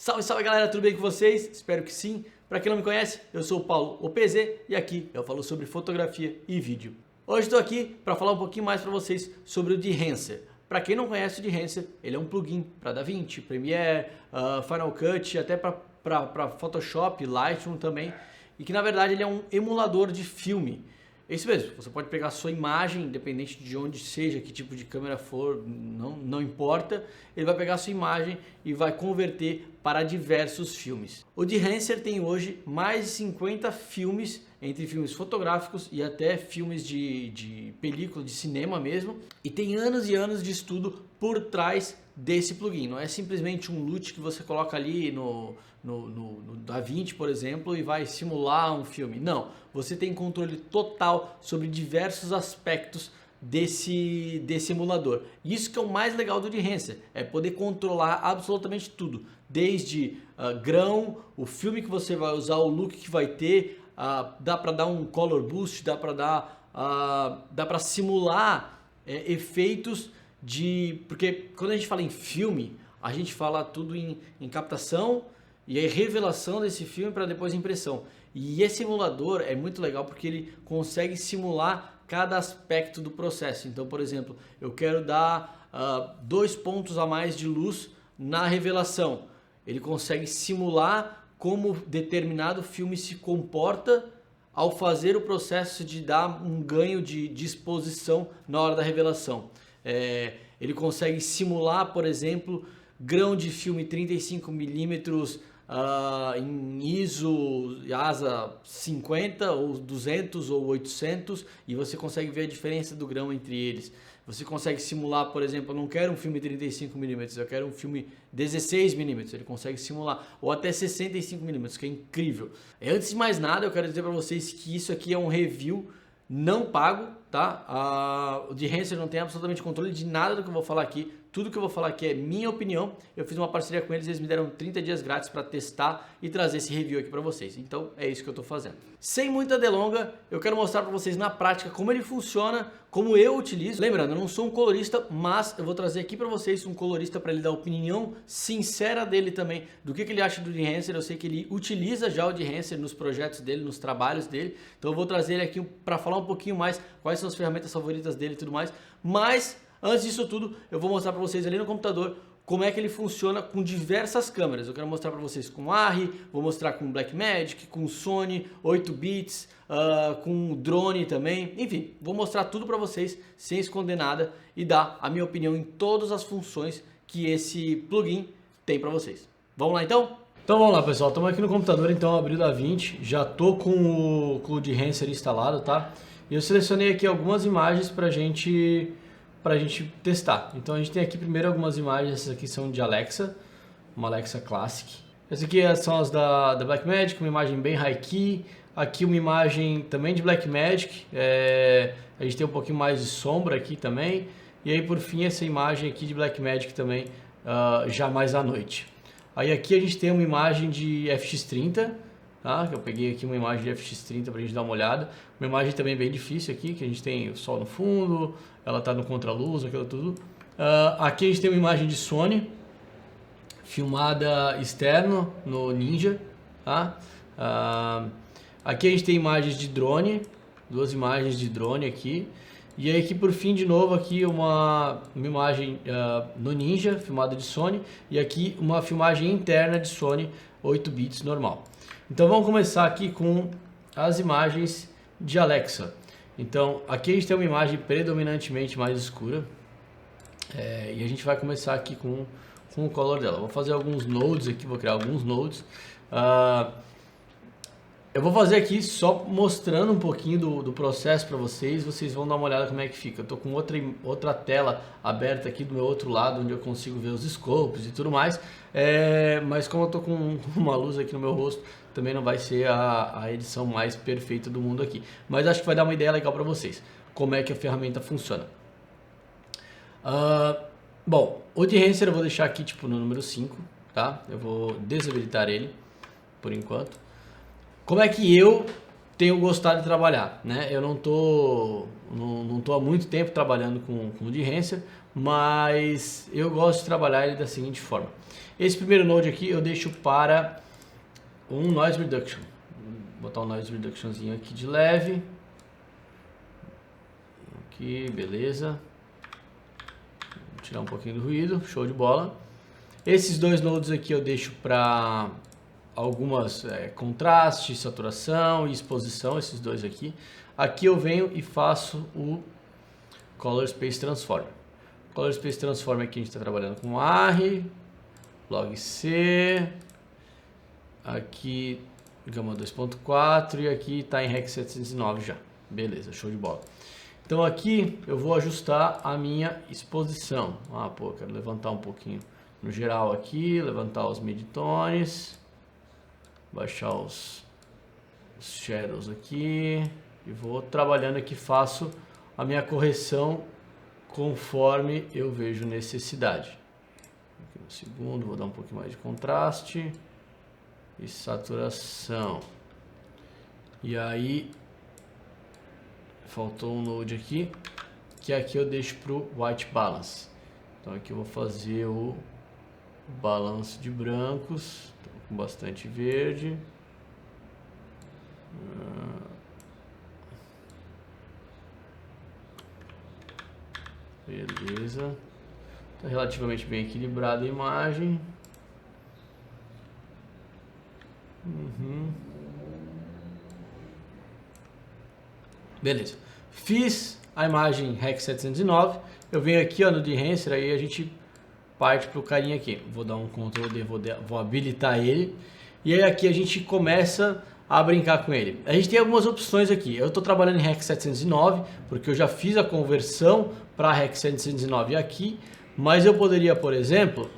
Salve, salve galera, tudo bem com vocês? Espero que sim. Para quem não me conhece, eu sou o Paulo OPZ e aqui eu falo sobre fotografia e vídeo. Hoje estou aqui para falar um pouquinho mais para vocês sobre o Behance. Para quem não conhece o Behance, ele é um plugin para DaVinci, Premiere, Final Cut, até para Photoshop, Lightroom também. E que na verdade ele é um emulador de filme. É isso mesmo, você pode pegar a sua imagem, independente de onde seja, que tipo de câmera for, não importa. Ele vai pegar a sua imagem e vai converter para diversos filmes. O Behance tem hoje mais de 50 filmes, entre filmes fotográficos e até filmes de película, de cinema mesmo. E tem anos e anos de estudo por trás desse plugin. Não é simplesmente um LUT que você coloca ali no DaVinci, por exemplo, e vai simular um filme. Não, você tem controle total sobre diversos aspectos desse emulador. Isso que é o mais legal do Behance, é poder controlar absolutamente tudo, desde grão, o filme que você vai usar, o look que vai ter, dá para dar um color boost, dá para simular efeitos porque quando a gente fala em filme, a gente fala tudo em captação e aí revelação desse filme para depois impressão. E esse emulador é muito legal porque ele consegue simular cada aspecto do processo. Então, por exemplo, eu quero dar 2 pontos a mais de luz na revelação. Ele consegue simular como determinado filme se comporta ao fazer o processo de dar um ganho de exposição na hora da revelação. Ele consegue simular, por exemplo, grão de filme 35mm em ISO ASA 50 ou 200 ou 800 e você consegue ver a diferença do grão entre eles. Você consegue simular, por exemplo, eu não quero um filme 35mm, eu quero um filme 16mm, ele consegue simular, ou até 65mm, que é incrível. Antes de mais nada, eu quero dizer para vocês que isso aqui é um review não pago, tá? O Behance não tem absolutamente controle de nada do que eu vou falar aqui. Tudo que eu vou falar aqui é minha opinião. Eu fiz uma parceria com eles, eles me deram 30 dias grátis para testar e trazer esse review aqui para vocês. Então é isso que eu estou fazendo. Sem muita delonga, eu quero mostrar para vocês na prática como ele funciona, como eu utilizo. Lembrando, eu não sou um colorista, mas eu vou trazer aqui para vocês um colorista para ele dar a opinião sincera dele também, do que ele acha do Behance. Eu sei que ele utiliza já o Behance nos projetos dele, nos trabalhos dele. Então eu vou trazer ele aqui para falar um pouquinho mais quais são as ferramentas favoritas dele e tudo mais. Mas antes disso tudo, eu vou mostrar para vocês ali no computador como é que ele funciona com diversas câmeras. Eu quero mostrar para vocês com Arri, vou mostrar com Blackmagic, com Sony, 8 bits, com drone também. Enfim, vou mostrar tudo para vocês sem esconder nada e dar a minha opinião em todas as funções que esse plugin tem para vocês. Vamos lá então? Então vamos lá, pessoal, estamos aqui no computador, então abri o DaVinci, já tô com o Behance instalado, tá? E eu selecionei aqui algumas imagens pra gente testar. Então a gente tem aqui primeiro algumas imagens, essas aqui são de Alexa, uma Alexa Classic. Essas aqui são as da Blackmagic, uma imagem bem high-key. Aqui uma imagem também de Blackmagic, a gente tem um pouquinho mais de sombra aqui também. E aí por fim essa imagem aqui de Blackmagic também, já mais à noite. Aí aqui a gente tem uma imagem de FX30, tá? Eu peguei aqui uma imagem de FX30 para a gente dar uma olhada. Uma imagem também bem difícil aqui, que a gente tem o sol no fundo, ela está no contraluz, aquilo tudo. Aqui a gente tem uma imagem de Sony, filmada externo no Ninja, tá? Aqui a gente tem imagens de drone, 2 imagens de drone aqui. E aí aqui por fim de novo aqui uma imagem no Ninja, filmada de Sony. E aqui uma filmagem interna de Sony 8 bits normal. Então vamos começar aqui com as imagens de Alexa. Então aqui a gente tem uma imagem predominantemente mais escura. E a gente vai começar aqui com o color dela. Vou fazer alguns nodes aqui, vou criar alguns nodes. Eu vou fazer aqui só mostrando um pouquinho do processo para vocês. Vocês vão dar uma olhada como é que fica. Eu tô com outra tela aberta aqui do meu outro lado, onde eu consigo ver os scopes e tudo mais. Mas como eu tô com uma luz aqui no meu rosto, também não vai ser a edição mais perfeita do mundo aqui. Mas acho que vai dar uma ideia legal para vocês, como é que a ferramenta funciona. Bom, o Behance eu vou deixar aqui tipo no número 5, tá? Eu vou desabilitar ele por enquanto. Como é que eu tenho gostado de trabalhar, né? Eu não tô há muito tempo trabalhando com o Behance, mas eu gosto de trabalhar ele da seguinte forma. Esse primeiro node aqui eu deixo para um noise reduction. Vou botar um noise reductionzinho aqui de leve. Aqui, beleza. Vou tirar um pouquinho do ruído, show de bola. Esses dois nodes aqui eu deixo para algumas contraste, saturação e exposição, esses dois aqui. Aqui eu venho e faço o Color Space Transform. Color Space Transform aqui a gente está trabalhando com ARRI, log C, aqui Gama 2.4 e aqui está em Rec 709 já. Beleza, show de bola. Então aqui eu vou ajustar a minha exposição. Pô, quero levantar um pouquinho no geral aqui, levantar os midtones, baixar os shadows aqui e vou trabalhando aqui, faço a minha correção conforme eu vejo necessidade. Aqui no segundo vou dar um pouquinho mais de contraste e saturação. E aí faltou um node aqui, que aqui eu deixo para o white balance. Então aqui eu vou fazer o balance de brancos, com bastante verde. Beleza. Está relativamente bem equilibrada a imagem. Beleza. Fiz a imagem Rec 709. Eu venho aqui no Behance, aí a gente parte para o carinha aqui. Vou dar um Ctrl D, vou habilitar ele. E aí aqui a gente começa a brincar com ele. A gente tem algumas opções aqui. Eu estou trabalhando em Rec 709, porque eu já fiz a conversão para Rec 709 aqui. Mas eu poderia, por exemplo,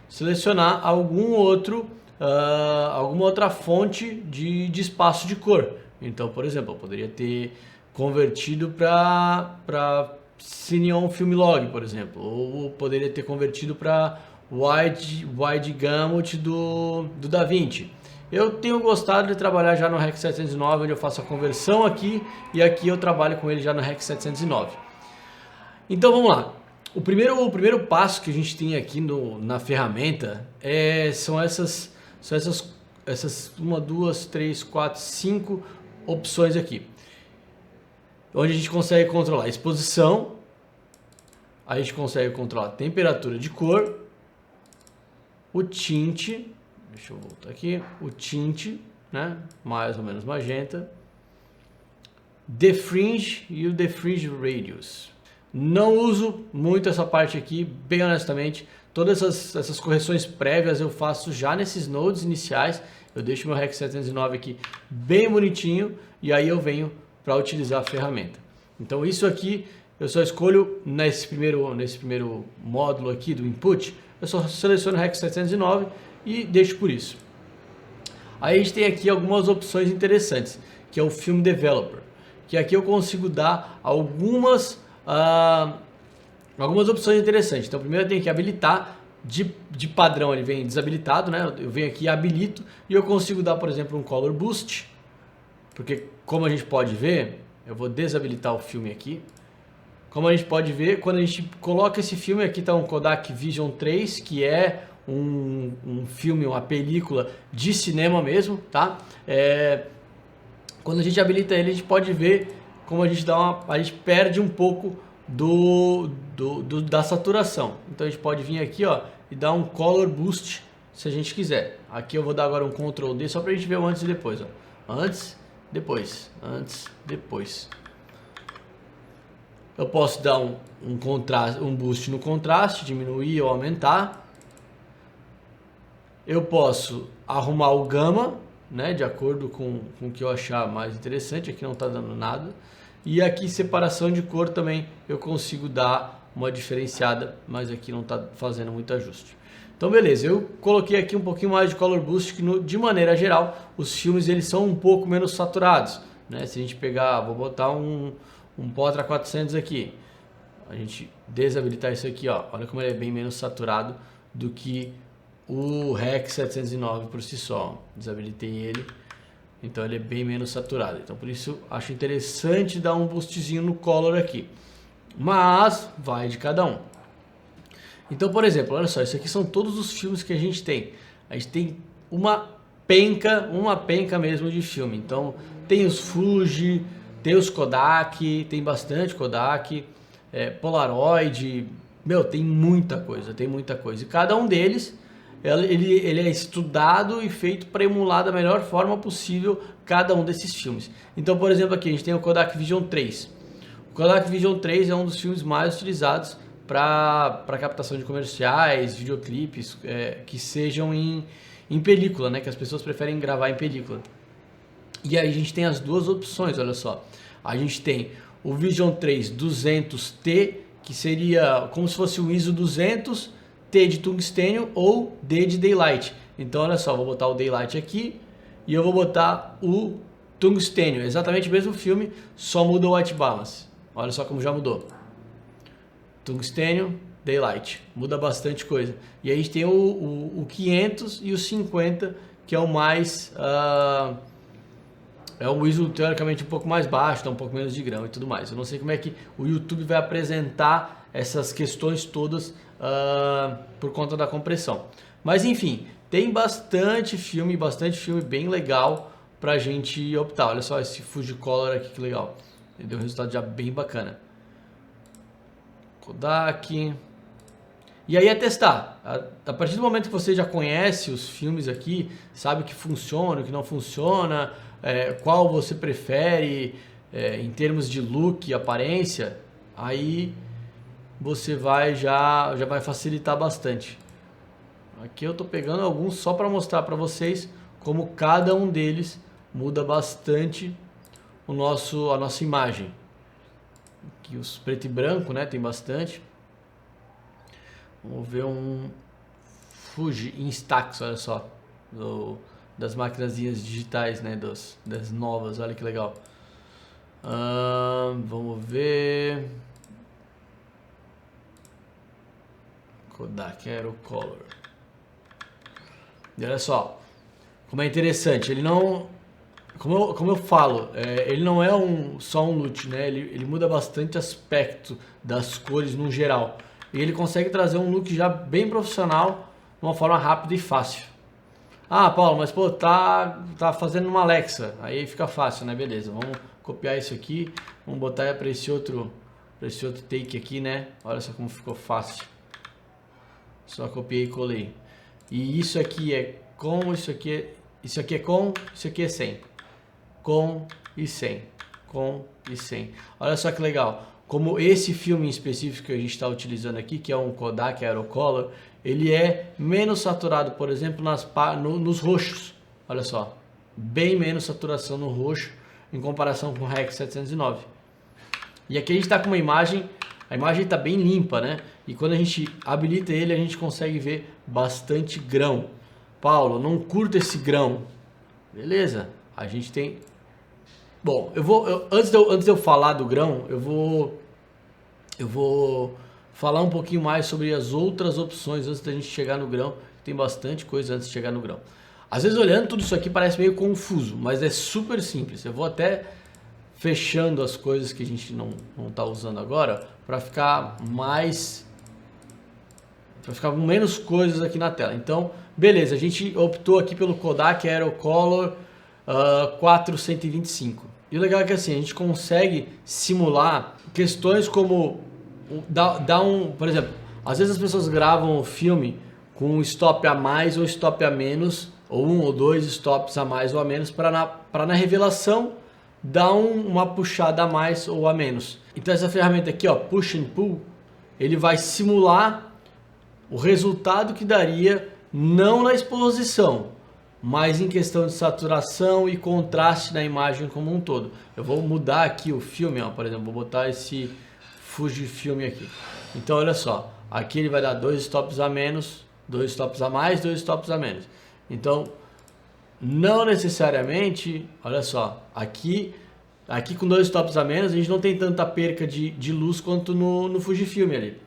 selecionar alguma outra fonte de espaço de cor. Então, por exemplo, eu poderia ter convertido para Cineon Film Log, por exemplo, ou poderia ter convertido para Wide Gamut do DaVinci. Eu tenho gostado de trabalhar já no Rec 709, onde eu faço a conversão aqui e aqui eu trabalho com ele já no Rec 709. Então vamos lá. O primeiro passo que a gente tem aqui na ferramenta são essas 1, 2, 3, 4, 5 opções aqui, onde a gente consegue controlar a exposição, a gente consegue controlar a temperatura de cor, o tint, deixa eu voltar aqui, o tint, né, mais ou menos magenta, defringe e o defringe radius. Não uso muito essa parte aqui, bem honestamente. Todas essas correções prévias eu faço já nesses nodes iniciais. Eu deixo meu Rec 709 aqui bem bonitinho e aí eu venho para utilizar a ferramenta. Então isso aqui eu só escolho nesse primeiro módulo aqui do input, eu só seleciono o Rec 709 e deixo por isso. Aí a gente tem aqui algumas opções interessantes, que é o Film Developer, que aqui eu consigo dar algumas opções interessantes. Então primeiro eu tenho que habilitar, de padrão ele vem desabilitado, né? Eu venho aqui e habilito e eu consigo dar, por exemplo, um Color Boost, porque como a gente pode ver, eu vou desabilitar o filme aqui. Como a gente pode ver, quando a gente coloca esse filme, aqui está um Kodak Vision 3, que é um filme, uma película de cinema mesmo, tá? Quando a gente habilita ele, a gente pode ver como a gente perde um pouco da saturação. Então a gente pode vir aqui, ó, e dar um Color Boost se a gente quiser. Aqui eu vou dar agora um Ctrl D só para a gente ver o antes e depois, ó. Antes, depois, antes, depois. Eu posso dar um contraste, um boost no contraste, diminuir ou aumentar. Eu posso arrumar o gama, né, de acordo com o que eu achar mais interessante. Aqui não está dando nada. E aqui separação de cor também eu consigo dar uma diferenciada, mas aqui não está fazendo muito ajuste. Então beleza, eu coloquei aqui um pouquinho mais de Color Boost, que de maneira geral os filmes eles são um pouco menos saturados, né? Se a gente pegar, vou botar um Potra 400 aqui, a gente desabilitar isso aqui, ó, olha como ele é bem menos saturado do que o Rec 709 por si só. Desabilitei ele, Então ele é bem menos saturado. Então por isso acho interessante dar um boostzinho no color aqui. Mas vai de cada um. Então, por exemplo, olha só, isso aqui são todos os filmes que a gente tem. A gente tem uma penca mesmo de filme. Então tem os Fuji, tem os Kodak, tem bastante Kodak, Polaroid, meu, tem muita coisa. E cada um deles, ele é estudado e feito para emular da melhor forma possível cada um desses filmes. Então, por exemplo, aqui a gente tem o Kodak Vision 3. O Kodak Vision 3 é um dos filmes mais utilizados para captação de comerciais, videoclipes que sejam em película, né? Que as pessoas preferem gravar em película. E aí a gente tem as duas opções, olha só. A gente tem o Vision 3 200T, que seria como se fosse o ISO 200, T de tungstênio ou D de daylight. Então olha só, vou botar o daylight aqui e eu vou botar o tungstênio. Exatamente o mesmo filme, só muda o white balance. Olha só como já mudou. Tungstênio, daylight, muda bastante coisa. E aí a gente tem o 500 e o 50, que é o mais... é um ISO teoricamente um pouco mais baixo, dá um pouco menos de grão e tudo mais. Eu não sei como é que o YouTube vai apresentar essas questões todas por conta da compressão. Mas enfim, tem bastante filme bem legal pra gente optar. Olha só esse Fujicolor aqui, que legal. Ele deu um resultado já bem bacana. Kodak. E aí é testar. A partir do momento que você já conhece os filmes aqui, sabe o que funciona, o que não funciona, qual você prefere em termos de look e aparência, aí você já vai facilitar bastante. Aqui eu tô pegando alguns só para mostrar para vocês como cada um deles muda bastante a nossa imagem. Aqui os preto e branco, né? Tem bastante. Vamos ver um Fuji Instax, olha só. Das maquinazinhas digitais, né? Das novas, olha que legal. Vamos ver. Kodak Aerocolor. E olha só, como é interessante. Ele não... Como eu falo, ele não é só um look, né? Ele muda bastante aspecto das cores no geral. E ele consegue trazer um look já bem profissional, de uma forma rápida e fácil. Ah, Paulo, mas pô, tá fazendo uma Alexa, aí fica fácil, né? Beleza, vamos copiar isso aqui, vamos botar para esse outro take aqui, né? Olha só como ficou fácil. Só copiei e colei. E isso aqui é com, isso aqui é com, isso aqui é sem. Com e sem, com e sem. Olha só que legal, como esse filme em específico que a gente está utilizando aqui, que é um Kodak Aerocolor, ele é menos saturado, por exemplo, nos roxos. Olha só, bem menos saturação no roxo em comparação com o REC 709. E aqui a gente está com uma imagem, a imagem está bem limpa, né? E quando a gente habilita ele, a gente consegue ver bastante grão. Paulo, não curto esse grão. Beleza, a gente tem... Bom, antes de eu falar do grão, eu vou falar um pouquinho mais sobre as outras opções antes da gente chegar no grão. Tem bastante coisa antes de chegar no grão. Às vezes olhando tudo isso aqui parece meio confuso, mas é super simples. Eu vou até fechando as coisas que a gente não está usando agora para ficar com menos coisas aqui na tela. Então, beleza, a gente optou aqui pelo Kodak Aerocolor 4125. E o legal é que assim, a gente consegue simular questões como por exemplo, às vezes as pessoas gravam o filme com um stop a mais ou stop a menos, ou um ou dois stops a mais ou a menos, para na revelação dar uma puxada a mais ou a menos. Então essa ferramenta aqui, ó, Push and Pull, ele vai simular o resultado que daria não na exposição, mas em questão de saturação e contraste na imagem como um todo. Eu vou mudar aqui o filme, ó, por exemplo, vou botar esse Fujifilm aqui. Então olha só, aqui ele vai dar 2 stops a menos, 2 stops a mais, 2 stops a menos. Então não necessariamente, olha só, aqui com 2 stops a menos a gente não tem tanta perca de luz quanto no Fujifilm ali.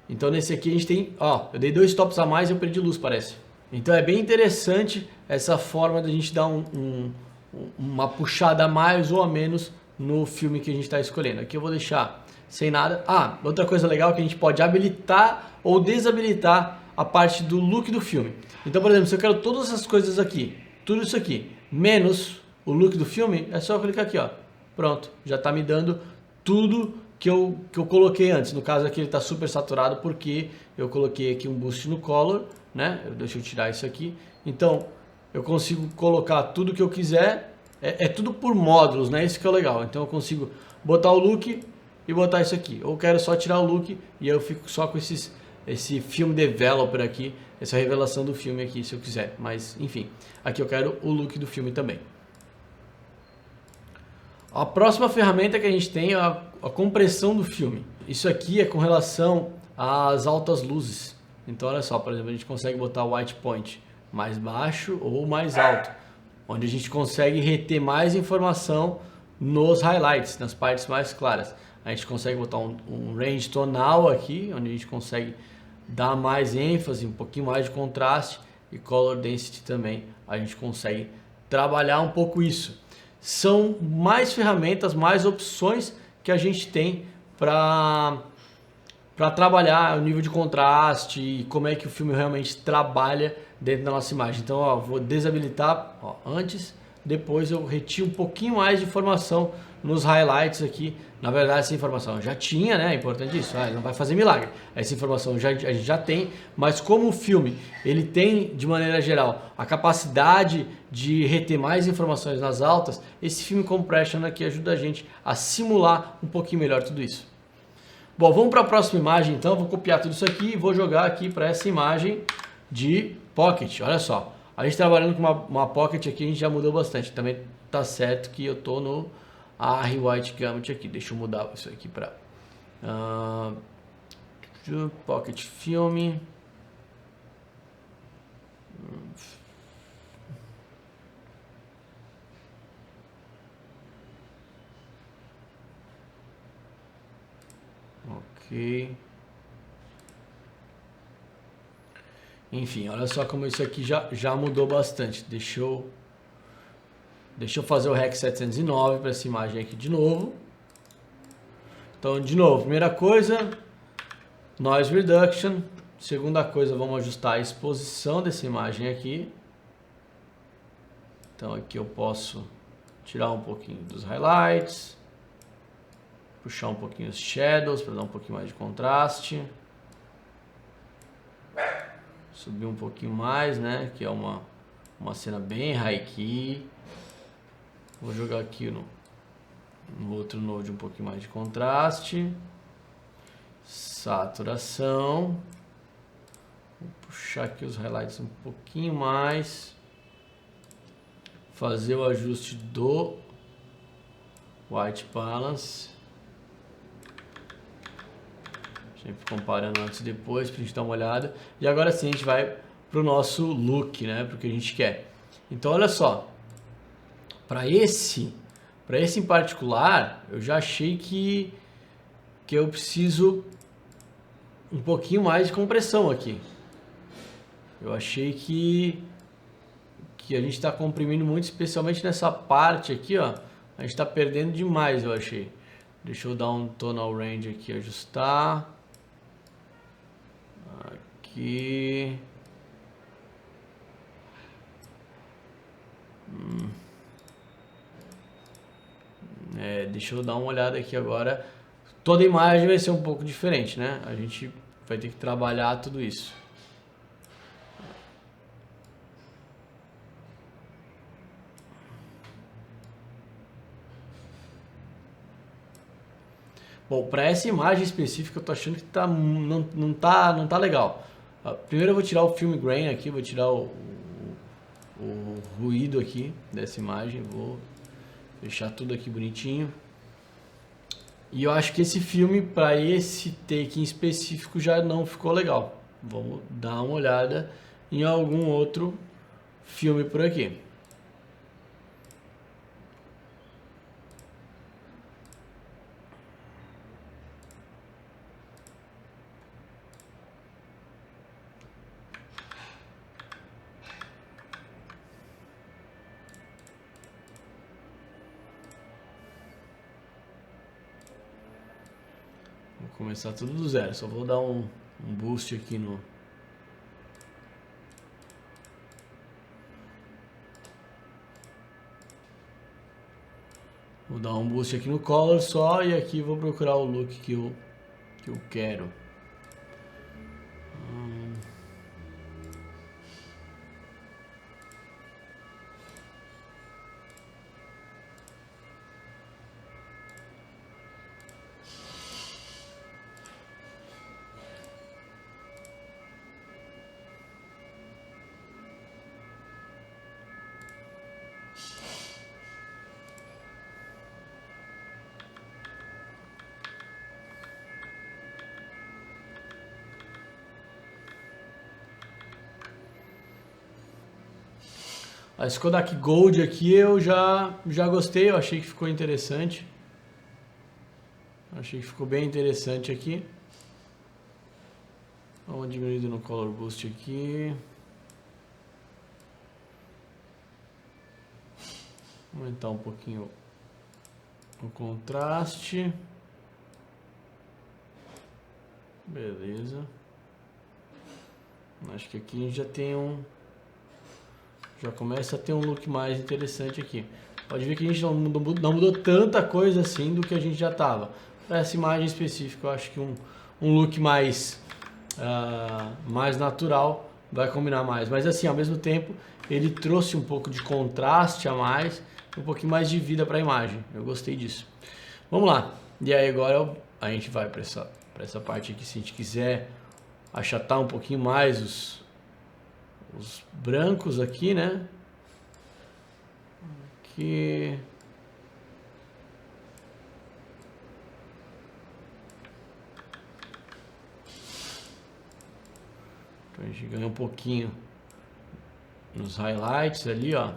Então nesse aqui a gente tem, ó, eu dei 2 stops a mais e eu perdi luz, parece. Então é bem interessante essa forma de a gente dar uma puxada a mais ou a menos no filme que a gente está escolhendo. Aqui eu vou deixar sem nada. Outra coisa legal é que a gente pode habilitar ou desabilitar a parte do look do filme. Então, por exemplo, se eu quero todas essas coisas aqui, tudo isso aqui, menos o look do filme, é só eu clicar aqui, ó. Pronto, já está me dando tudo que eu coloquei antes. No caso aqui ele está super saturado porque eu coloquei aqui um boost no color, né? Deixa eu tirar isso aqui. Então, eu consigo colocar tudo que eu quiser. É tudo por módulos, né? Isso que é legal. Então eu consigo botar o look e botar isso aqui. Ou quero só tirar o look e eu fico só com esse film developer aqui, essa revelação do filme aqui, se eu quiser. Mas, enfim, aqui eu quero o look do filme também. A próxima ferramenta que a gente tem é a compressão do filme. Isso aqui é com relação às altas luzes. Então, olha só, por exemplo, a gente consegue botar o white point mais baixo ou mais alto, onde a gente consegue reter mais informação nos highlights, nas partes mais claras. A gente consegue botar um range tonal aqui, onde a gente consegue dar mais ênfase, um pouquinho mais de contraste, e color density também. A gente consegue trabalhar um pouco isso. São mais ferramentas, mais opções que a gente tem para trabalhar o nível de contraste e como é que o filme realmente trabalha dentro da nossa imagem. Então, ó, vou desabilitar antes, depois eu retiro um pouquinho mais de informação nos highlights aqui. Na verdade, essa informação eu já tinha, né? É importante isso, não vai fazer milagre. Essa informação a gente já tem, mas como o filme ele tem, de maneira geral, a capacidade de reter mais informações nas altas, esse Film Compression aqui ajuda a gente a simular um pouquinho melhor tudo isso. Bom, vamos para a próxima imagem então. Vou copiar tudo isso aqui e vou jogar aqui para essa imagem de Pocket. Olha só, a gente trabalhando com uma Pocket aqui, a gente já mudou bastante. Também tá certo que eu tô no ARRI White Gamut aqui. Deixa eu mudar isso aqui para Pocket Film. Ok. Enfim, olha só como isso aqui já mudou bastante. Deixa eu fazer o REC 709 para essa imagem aqui de novo. Então, de novo, primeira coisa, Noise Reduction. Segunda coisa, vamos ajustar a exposição dessa imagem aqui. Então, aqui eu posso tirar um pouquinho dos highlights, puxar um pouquinho os shadows para dar um pouquinho mais de contraste. Subir um pouquinho mais, né? Que é uma cena bem high key. Vou jogar aqui no outro node um pouquinho mais de contraste. Saturação. Vou puxar aqui os highlights um pouquinho mais. Fazer o ajuste do white balance. Sempre comparando antes e depois pra gente dar uma olhada. E agora sim a gente vai pro nosso look, né? Pro que a gente quer. Então olha só. Para esse em particular, eu já achei que eu preciso um pouquinho mais de compressão aqui. Eu achei que a gente está comprimindo muito, especialmente nessa parte aqui, ó. A gente está perdendo demais, eu achei. Deixa eu dar um tonal range aqui, ajustar. Aqui. Deixa eu dar uma olhada aqui agora. Toda imagem vai ser um pouco diferente, né? A gente vai ter que trabalhar tudo isso. Bom, para essa imagem específica eu tô achando que não tá legal. Primeiro eu vou tirar o film grain aqui, vou tirar o ruído aqui dessa imagem, vou fechar tudo aqui bonitinho. E eu acho que esse filme, para esse take em específico, já não ficou legal. Vamos dar uma olhada em algum outro filme por aqui. começar tudo do zero. Só vou dar um boost aqui no... Vou dar um boost aqui no color só e aqui vou procurar o look que eu quero. A Kodak Gold aqui eu já gostei, eu achei que ficou interessante. Achei que ficou bem interessante aqui. Vamos uma diminuída no Color Boost aqui. Aumentar um pouquinho o contraste. Beleza. Acho que aqui a gente já tem já começa a ter um look mais interessante aqui. Pode ver que a gente não mudou tanta coisa assim do que a gente já tava. Para essa imagem específica, eu acho que um look mais natural vai combinar mais. Mas assim, ao mesmo tempo, ele trouxe um pouco de contraste a mais, um pouquinho mais de vida para a imagem. Eu gostei disso. Vamos lá. E aí agora a gente vai para essa parte aqui, se a gente quiser achatar um pouquinho mais os brancos aqui, né? Aqui. Então a gente ganha um pouquinho nos highlights ali, ó.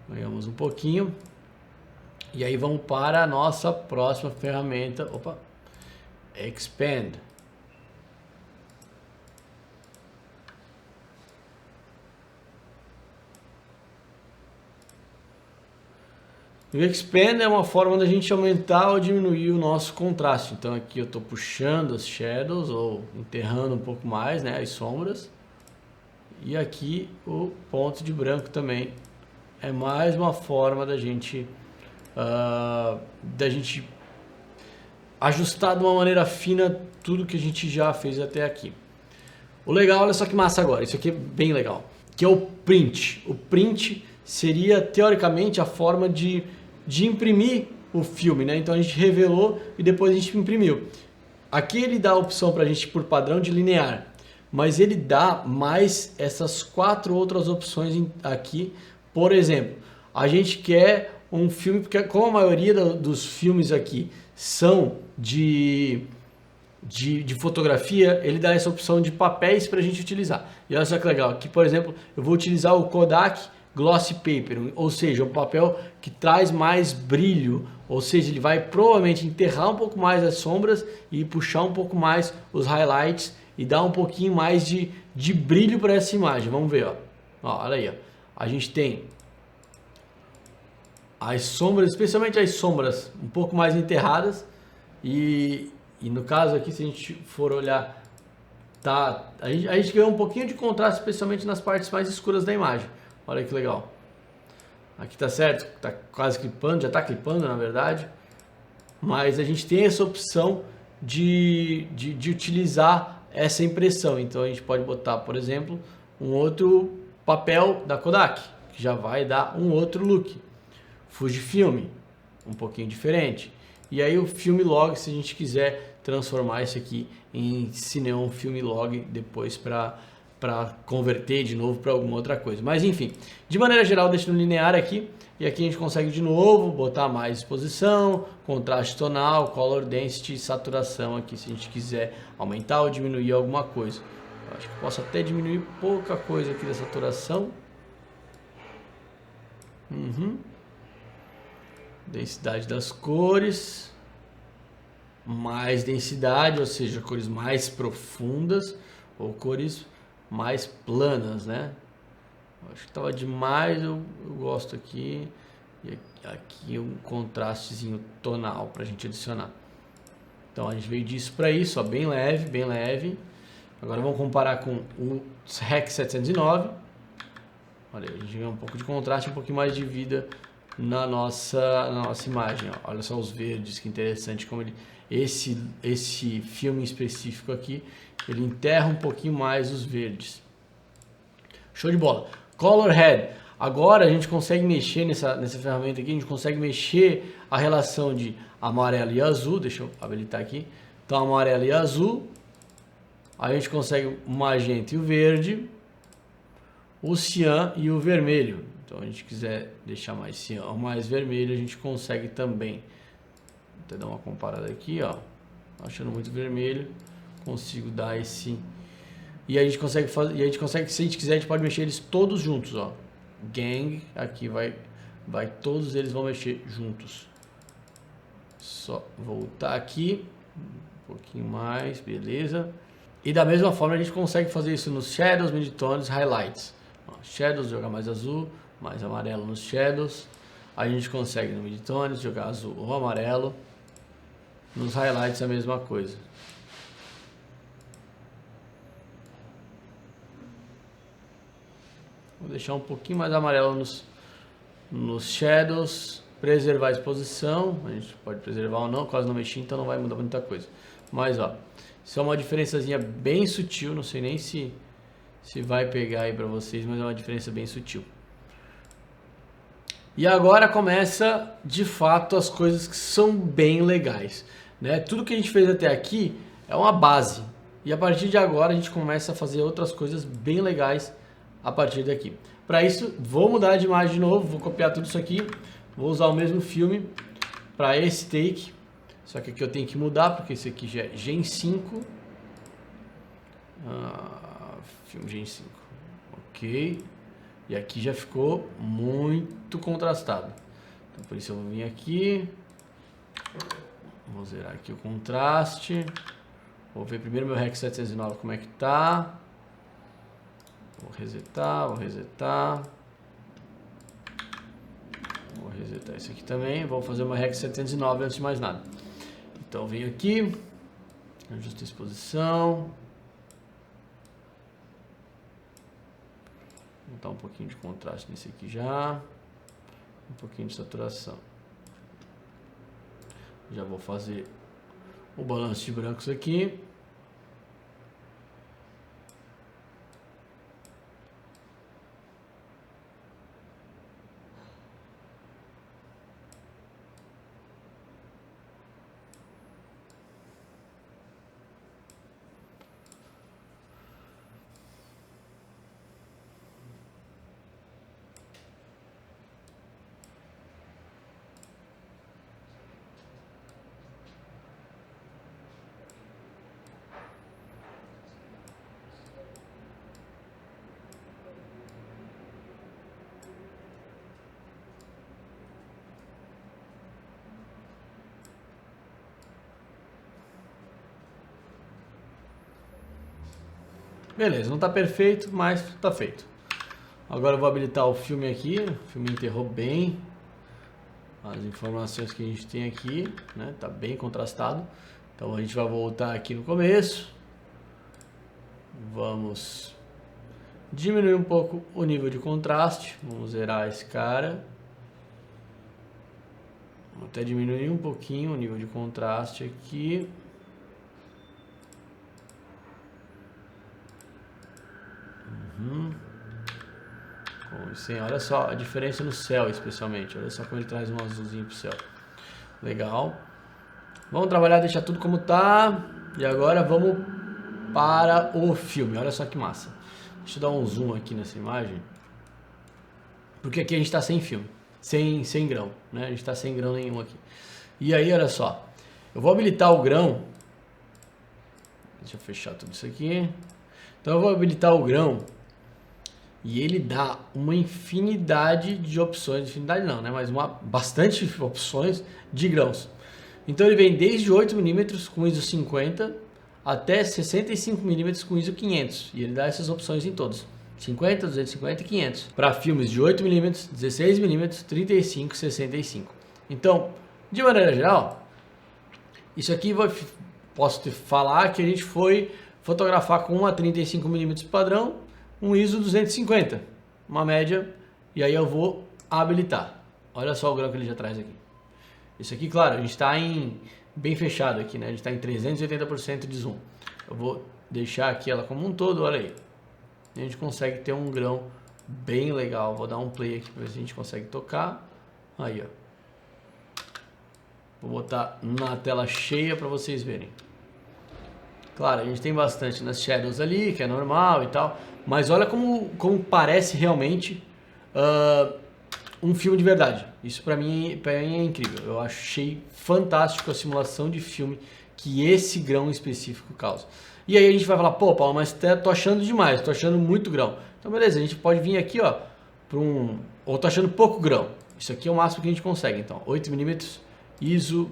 Ganhamos um pouquinho. E aí vamos para a nossa próxima ferramenta. Opa! Expand. O Expand é uma forma da gente aumentar ou diminuir o nosso contraste. Então aqui eu estou puxando as shadows ou enterrando um pouco mais, né, as sombras. E aqui o ponto de branco também é mais uma forma da gente ajustar de uma maneira fina tudo que a gente já fez até aqui. O legal, olha só que massa agora, isso aqui é bem legal, que é o print. O print seria teoricamente a forma de imprimir o filme, né? Então a gente revelou e depois a gente imprimiu. Aqui ele dá a opção para a gente por padrão de linear, mas ele dá mais essas 4 outras opções aqui. Por exemplo, a gente quer um filme, porque como a maioria dos filmes aqui são de fotografia, ele dá essa opção de papéis para a gente utilizar. E olha só que legal, aqui por exemplo, eu vou utilizar o Kodak Glossy Paper, ou seja, um papel que traz mais brilho, ou seja, ele vai provavelmente enterrar um pouco mais as sombras e puxar um pouco mais os highlights e dar um pouquinho mais de brilho para essa imagem. Vamos ver, ó. Olha aí, ó. A gente tem as sombras, especialmente as sombras um pouco mais enterradas e no caso aqui, se a gente for olhar, a gente ganhou um pouquinho de contraste, especialmente nas partes mais escuras da imagem. Olha que legal. Aqui tá certo, tá quase clipando, já tá clipando na verdade. Mas a gente tem essa opção de utilizar essa impressão. Então a gente pode botar, por exemplo, um outro papel da Kodak, que já vai dar um outro look. Fujifilm, um pouquinho diferente. E aí o Film Log, se a gente quiser transformar isso aqui em Cineon Film Log depois para converter de novo para alguma outra coisa. Mas enfim, de maneira geral deixa no linear aqui. E aqui a gente consegue de novo botar mais exposição, contraste tonal, color density e saturação aqui se a gente quiser aumentar ou diminuir alguma coisa. Eu acho que posso até diminuir pouca coisa aqui da saturação. Densidade das cores, mais densidade, ou seja, cores mais profundas ou cores mais planas, né? Acho que estava demais, eu gosto aqui. E aqui um contrastezinho tonal para a gente adicionar. Então a gente veio disso para isso, ó, bem leve, bem leve. Agora vamos comparar com o REC 709. Olha, a gente ganha um pouco de contraste, um pouquinho mais de vida na nossa imagem. Ó. Olha só os verdes, que interessante como esse filme específico aqui, ele enterra um pouquinho mais os verdes. Show de bola. Color Head. Agora a gente consegue mexer nessa ferramenta aqui, a gente consegue mexer a relação de amarelo e azul. Deixa eu habilitar aqui. Então amarelo e azul. A gente consegue o magenta e o verde, o cian e o vermelho. Então, a gente quiser deixar mais cian ou mais vermelho, a gente consegue também. Vou até dar uma comparada aqui, ó. Achando muito vermelho, consigo dar esse. E a gente consegue fazer, se a gente quiser, a gente pode mexer eles todos juntos, ó. Gang, aqui vai todos eles vão mexer juntos. Só voltar aqui, um pouquinho mais, beleza? E da mesma forma a gente consegue fazer isso nos Shadows, Midtones, Highlights. Ó, Shadows, jogar mais azul, mais amarelo nos Shadows. A gente consegue no Midtones jogar azul ou amarelo. Nos Highlights a mesma coisa. Vou deixar um pouquinho mais amarelo nos Shadows. Preservar a exposição. A gente pode preservar ou não, quase não mexi, então não vai mudar muita coisa. Mas ó, isso é uma diferençazinha bem sutil, não sei nem se vai pegar aí pra vocês, mas é uma diferença bem sutil. E agora começa, de fato, as coisas que são bem legais, né? Tudo que a gente fez até aqui é uma base. E a partir de agora a gente começa a fazer outras coisas bem legais a partir daqui. Para isso, vou mudar de imagem de novo, vou copiar tudo isso aqui, vou usar o mesmo filme para esse take. Só que aqui eu tenho que mudar, porque esse aqui já é Gen 5. Filme Gen 5. Ok. E aqui já ficou muito contrastado. Então por isso eu vou vir aqui. Vou zerar aqui o contraste. Vou ver primeiro meu REC 709 como é que tá. Vou resetar, vou resetar. Vou resetar isso aqui também. Vou fazer uma REC 709 antes de mais nada. Então eu venho aqui, ajusto a exposição, vou botar um pouquinho de contraste nesse aqui já, um pouquinho de saturação. Já vou fazer o balanço de brancos aqui. Beleza, não está perfeito, mas está feito. Agora eu vou habilitar o filme aqui. O filme enterrou bem as informações que a gente tem aqui, né? Tá bem contrastado. Então a gente vai voltar aqui no começo. Vamos diminuir um pouco o nível de contraste. Vamos zerar esse cara. Vou até diminuir um pouquinho o nível de contraste aqui. Sim, olha só a diferença no céu, especialmente. Olha só como ele traz um azulzinho pro céu. Legal. Vamos trabalhar, deixar tudo como tá. E agora vamos para o filme. Olha só que massa. Deixa eu dar um zoom aqui nessa imagem. Porque aqui a gente está sem filme. Sem grão, né? A gente está sem grão nenhum aqui. E aí, olha só. Eu vou habilitar o grão. Deixa eu fechar tudo isso aqui. Então eu vou habilitar o grão. E ele dá uma infinidade de opções, infinidade não, né? Mas bastante opções de grãos. Então ele vem desde 8mm com ISO 50 até 65mm com ISO 500. E ele dá essas opções em todos. 50, 250 e 500. Para filmes de 8mm, 16mm, 35 e 65. Então, de maneira geral, Isso aqui posso te falar que a gente foi fotografar com uma 35mm padrão, um ISO 250, uma média, e aí eu vou habilitar. Olha só o grão que ele já traz aqui. Isso aqui, claro, a gente está bem fechado aqui, né? A gente está em 380% de zoom. Eu vou deixar aqui ela como um todo, olha aí. A gente consegue ter um grão bem legal. Vou dar um play aqui para ver se a gente consegue tocar. Aí, ó. Vou botar na tela cheia para vocês verem. Claro, a gente tem bastante nas shadows ali, que é normal e tal. Mas olha como parece realmente um filme de verdade. Isso pra mim é incrível. Eu achei fantástico a simulação de filme que esse grão específico causa. E aí a gente vai falar, pô, Paulo, mas tô achando demais, tô achando muito grão. Então beleza, a gente pode vir aqui, ó, ou tô achando pouco grão. Isso aqui é o máximo que a gente consegue, então, 8mm, ISO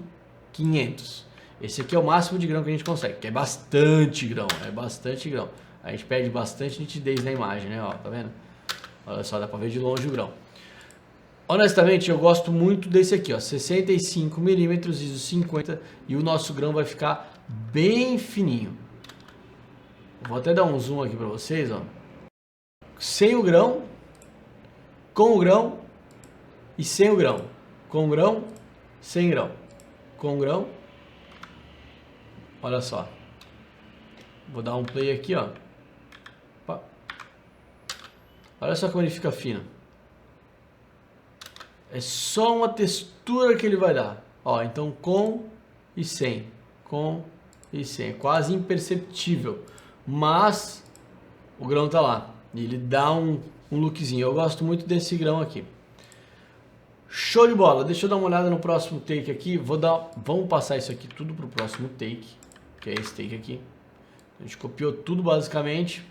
500. Esse aqui é o máximo de grão que a gente consegue, que é bastante grão, A gente perde bastante nitidez na imagem, né, ó, tá vendo? Olha só, dá pra ver de longe o grão. Honestamente, eu gosto muito desse aqui, ó, 65mm, ISO 50, e o nosso grão vai ficar bem fininho. Vou até dar um zoom aqui pra vocês, ó. Sem o grão, com o grão e sem o grão. Com o grão, sem grão. Com o grão. Olha só. Vou dar um play aqui, ó. Opa. Olha só como ele fica fino. É só uma textura que ele vai dar. Ó, então com e sem. Com e sem. É quase imperceptível. Mas o grão tá lá. E ele dá um lookzinho. Eu gosto muito desse grão aqui. Show de bola. Deixa eu dar uma olhada no próximo take aqui. Vamos passar isso aqui tudo pro próximo take. Que é esse take aqui. A gente copiou tudo basicamente.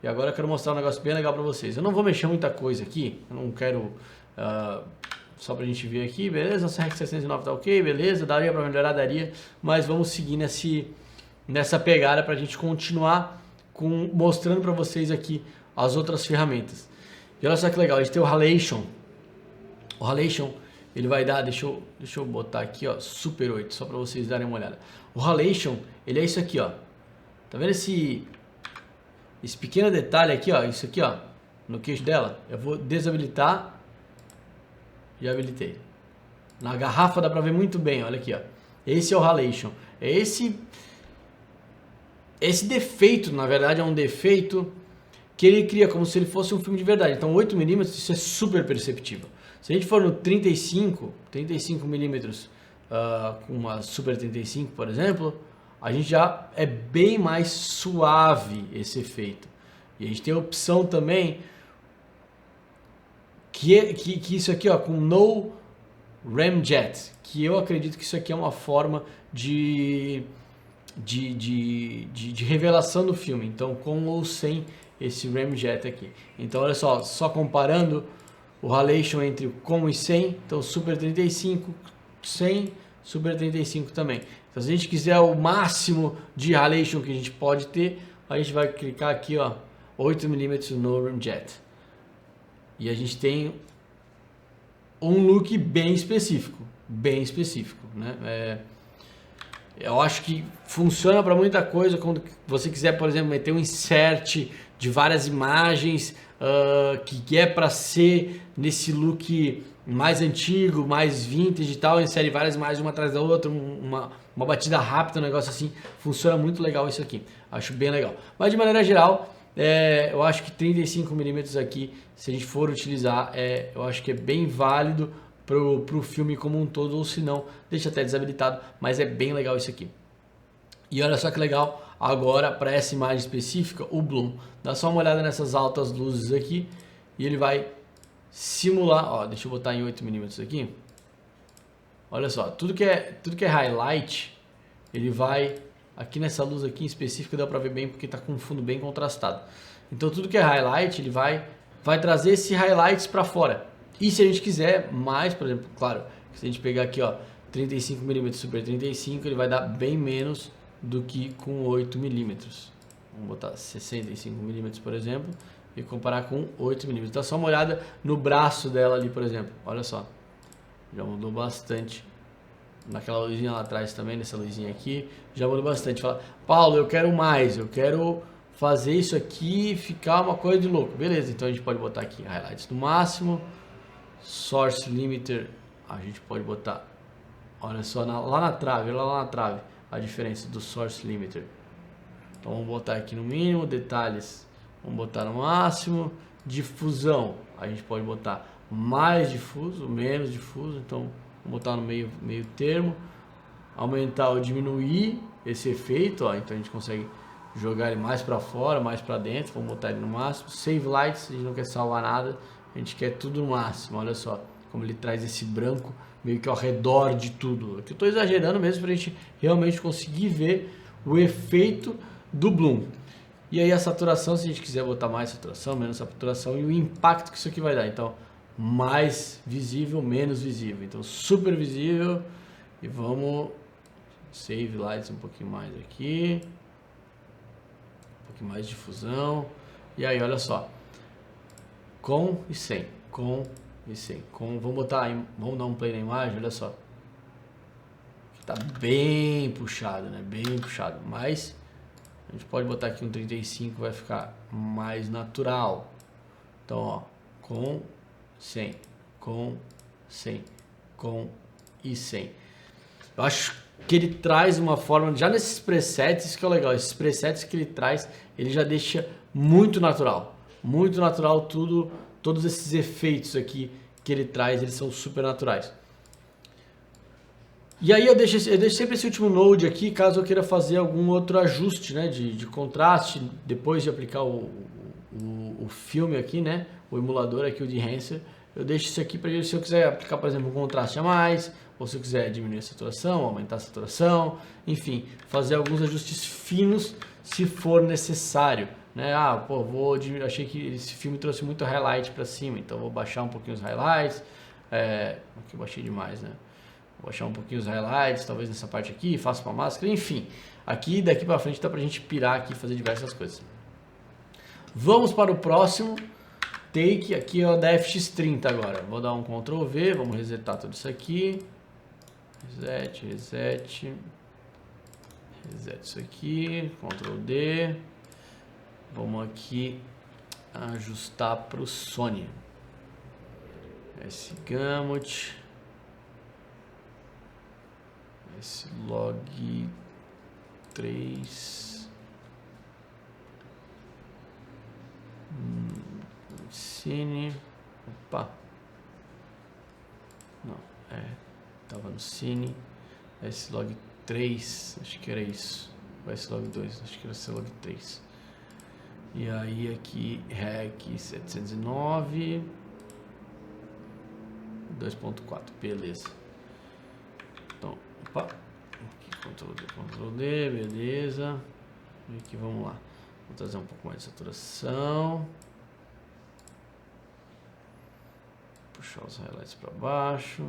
E agora eu quero mostrar um negócio bem legal pra vocês. Eu não vou mexer muita coisa aqui. Eu não quero... só pra gente ver aqui, beleza? Nossa RX 609 tá ok, beleza? Daria pra melhorar, daria. Mas vamos seguir nessa pegada pra gente continuar mostrando pra vocês aqui as outras ferramentas. E olha só que legal, a gente tem o Halation. O Halation, ele vai dar, deixa eu botar aqui, ó, Super 8, só pra vocês darem uma olhada. O Halation, ele é isso aqui, ó. Tá vendo esse pequeno detalhe aqui, ó, isso aqui, ó, no queixo dela? Eu vou desabilitar. Já habilitei. Na garrafa dá pra ver muito bem, olha aqui, ó. Esse é o Halation. É esse defeito, na verdade, é um defeito que ele cria como se ele fosse um filme de verdade. Então 8mm, isso é super perceptível. Se a gente for no 35mm com uma Super 35, por exemplo, a gente já é bem mais suave esse efeito. E a gente tem a opção também que isso aqui, ó, com No Ramjet, que eu acredito que isso aqui é uma forma de revelação do filme. Então, com ou sem esse Ramjet aqui. Então, olha só comparando o Halation entre com e sem. Então, Super 35, sem, Super 35 também. Então, se a gente quiser o máximo de Halation que a gente pode ter, a gente vai clicar aqui, ó, 8mm no Ramjet. E a gente tem um look bem específico, né? Eu acho que funciona para muita coisa. Quando você quiser, por exemplo, meter um insert de várias imagens que é para ser nesse look mais antigo, mais vintage e tal, insere várias imagens uma atrás da outra, uma batida rápida, um negócio assim. Funciona muito legal isso aqui, acho bem legal. Mas de maneira geral, eu acho que 35mm aqui, se a gente for utilizar, eu acho que é bem válido pro filme como um todo, ou se não, deixa até desabilitado, mas é bem legal isso aqui. E olha só que legal, agora para essa imagem específica, o Bloom. Dá só uma olhada nessas altas luzes aqui e ele vai simular, ó, deixa eu botar em 8mm aqui. Olha só, tudo que é highlight, ele vai... Aqui nessa luz aqui em específico dá pra ver bem porque tá com um fundo bem contrastado. Então tudo que é highlight, ele vai trazer esse highlights pra fora. E se a gente quiser mais, por exemplo, claro, se a gente pegar aqui, ó, 35mm Super 35, ele vai dar bem menos do que com 8mm. Vamos botar 65mm, por exemplo, e comparar com 8mm. Dá só uma olhada no braço dela ali, por exemplo. Olha só, já mudou bastante naquela luzinha lá atrás também, nessa luzinha aqui, já muda bastante. Fala, Paulo, eu quero mais, eu quero fazer isso aqui ficar uma coisa de louco. Beleza, então a gente pode botar aqui highlights no máximo, source limiter, a gente pode botar, olha só, lá na trave, a diferença do source limiter. Então vamos botar aqui no mínimo, detalhes, vamos botar no máximo, difusão, a gente pode botar mais difuso, menos difuso, então vamos botar no meio termo, aumentar ou diminuir esse efeito, ó, então a gente consegue jogar ele mais para fora, mais para dentro, vamos botar ele no máximo. Save lights, a gente não quer salvar nada, a gente quer tudo no máximo, olha só como ele traz esse branco meio que ao redor de tudo. Aqui eu estou exagerando mesmo para a gente realmente conseguir ver o efeito do bloom. E aí a saturação, se a gente quiser botar mais saturação, menos saturação, e o impacto que isso aqui vai dar. Então, mais visível, menos visível. Então, super visível. E vamos save lights um pouquinho mais aqui. Um pouquinho mais de difusão. E aí, olha só. Com e sem. Com e sem. Vamos dar um play na imagem, olha só. Tá bem puxado, né? Bem puxado. Mas a gente pode botar aqui um 35, vai ficar mais natural. Então, ó, com, sem, com, sem, com e sem. Eu acho que ele traz uma forma, já nesses presets, isso que é legal, esses presets que ele traz, ele já deixa muito natural tudo, todos esses efeitos aqui que ele traz, eles são super naturais. E aí eu deixo sempre esse último node aqui, caso eu queira fazer algum outro ajuste, né, de contraste, depois de aplicar o filme aqui, né, o emulador aqui, o Dehancer, eu deixo isso aqui para se eu quiser aplicar, por exemplo, um contraste a mais, ou se eu quiser diminuir a saturação, aumentar a saturação, enfim, fazer alguns ajustes finos se for necessário, né? Ah, pô, achei que esse filme trouxe muito highlight para cima, então vou baixar um pouquinho os highlights, aqui eu baixei demais, né? Vou baixar um pouquinho os highlights, talvez nessa parte aqui, faço uma máscara, enfim. Aqui, daqui para frente, dá pra gente pirar aqui e fazer diversas coisas. Vamos para o próximo take, aqui é o da FX30 agora. Vou dar um Ctrl V, vamos resetar tudo isso aqui. Reset isso aqui, Ctrl D. Vamos aqui ajustar para o Sony. Esse Gamut. Esse log 3 Cine, opa, não, tava no Cine, esse log 3, acho que era isso, vai esse log 2, acho que era esse log 3, e aí aqui REC 709, 2.4, beleza. Então, opa, aqui Ctrl D, beleza. E aqui vamos lá. Vou trazer um pouco mais de saturação. Puxar os highlights para baixo.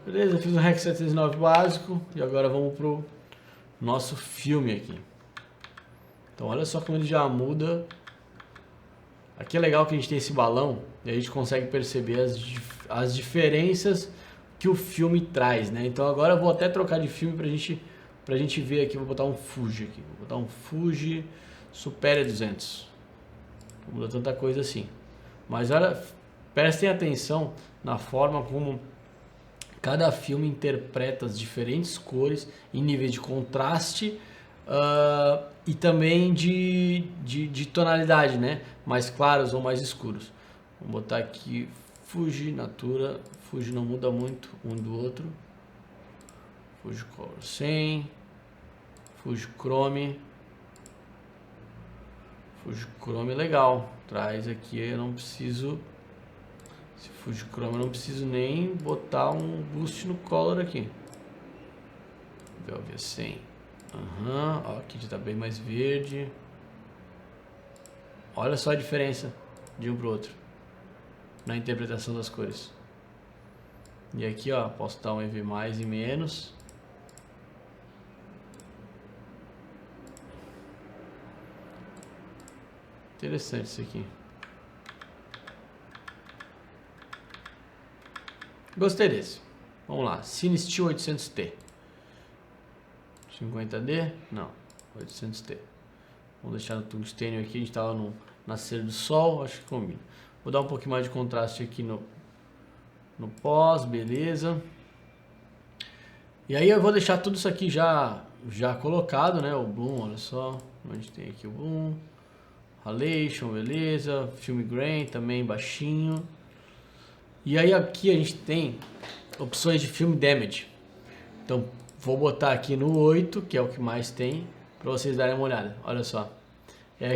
Beleza, fiz um REC 709 básico e agora vamos pro nosso filme aqui. Então olha só como ele já muda. Aqui é legal que a gente tem esse balão e a gente consegue perceber as diferenças que o filme traz, né? Então agora eu vou até trocar de filme pra gente ver aqui. Vou botar um Fuji aqui. Vou botar um Fuji Superia 200. Não muda tanta coisa assim. Mas olha, prestem atenção na forma como cada filme interpreta as diferentes cores em níveis de contraste e também de tonalidade, né? Mais claros ou mais escuros. Vamos botar aqui Fuji, Natura. Fuji não muda muito um do outro. Fuji Color 100. Fujichrome. Fujichrome é legal. Traz aqui, eu não preciso... Esse Fujichrome eu não preciso nem botar um boost no color aqui. Velvet 100. Ó, aqui já tá bem mais verde. Olha só a diferença de um pro outro na interpretação das cores. E aqui, ó, posso dar um EV mais e menos. Interessante isso aqui. Gostei desse. Vamos lá, CineSteel 800T. 50D? Não, 800T. Vamos deixar no tungstênio aqui, a gente estava no nascer do sol, acho que combina. Vou dar um pouquinho mais de contraste aqui no pós, beleza. E aí eu vou deixar tudo isso aqui já colocado, né? O bloom, olha só, a gente tem aqui o bloom, halation, beleza, film grain também baixinho. E aí aqui a gente tem opções de film damage. Então vou botar aqui no 8, que é o que mais tem, para vocês darem uma olhada. Olha só. É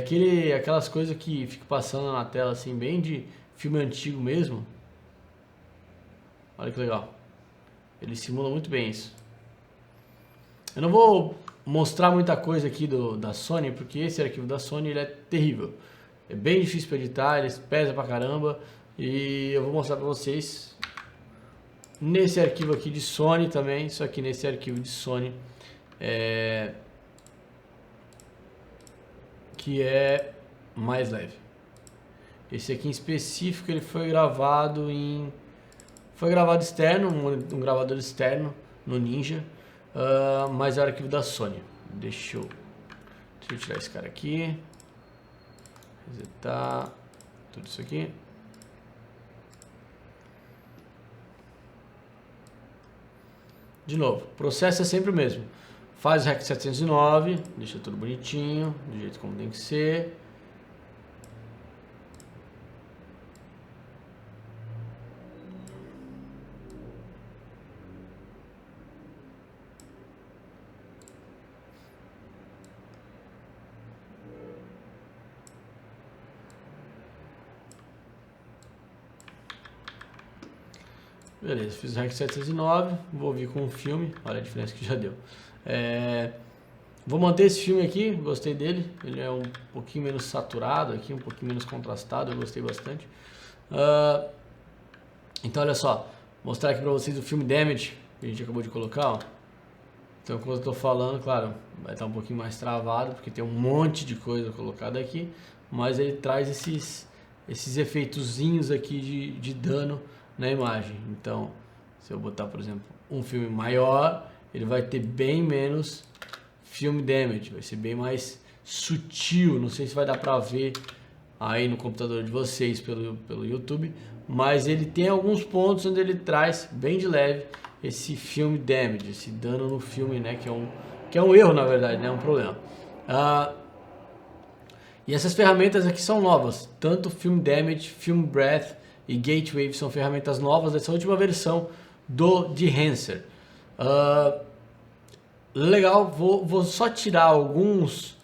aquelas coisas que fica passando na tela assim, bem de filme antigo mesmo. Olha que legal. Ele simula muito bem isso. Eu não vou mostrar muita coisa aqui da Sony, porque esse arquivo da Sony ele é terrível. É bem difícil para editar, ele pesa pra caramba. E eu vou mostrar para vocês nesse arquivo aqui de Sony também. Isso aqui nesse arquivo de Sony que é mais leve. Esse aqui em específico ele foi gravado externo, um gravador externo no Ninja, mas é o arquivo da Sony. Deixa eu tirar esse cara aqui, resetar tudo isso aqui. De novo, o processo é sempre o mesmo. Faz o REC 709, deixa tudo bonitinho, do jeito como tem que ser. Beleza, fiz o REC 709, vou vir com o filme, olha a diferença que já deu. Vou manter esse filme aqui, gostei dele, ele é um pouquinho menos saturado aqui, um pouquinho menos contrastado, eu gostei bastante. Então olha só, mostrar aqui pra vocês o filme Damage, que a gente acabou de colocar, ó. Então como eu tô falando, claro, vai estar um pouquinho mais travado, porque tem um monte de coisa colocada aqui, mas ele traz esses efeitozinhos aqui de dano na imagem. Então, se eu botar, por exemplo, um filme maior, ele vai ter bem menos film damage, vai ser bem mais sutil. Não sei se vai dar pra ver aí no computador de vocês pelo YouTube, mas ele tem alguns pontos onde ele traz bem de leve esse film damage, esse dano no filme, né, que é um erro, na verdade, né, é um problema. E essas ferramentas aqui são novas, tanto film damage, film breath e Gatewave são ferramentas novas dessa última versão do Dehancer. Legal, vou só tirar alguns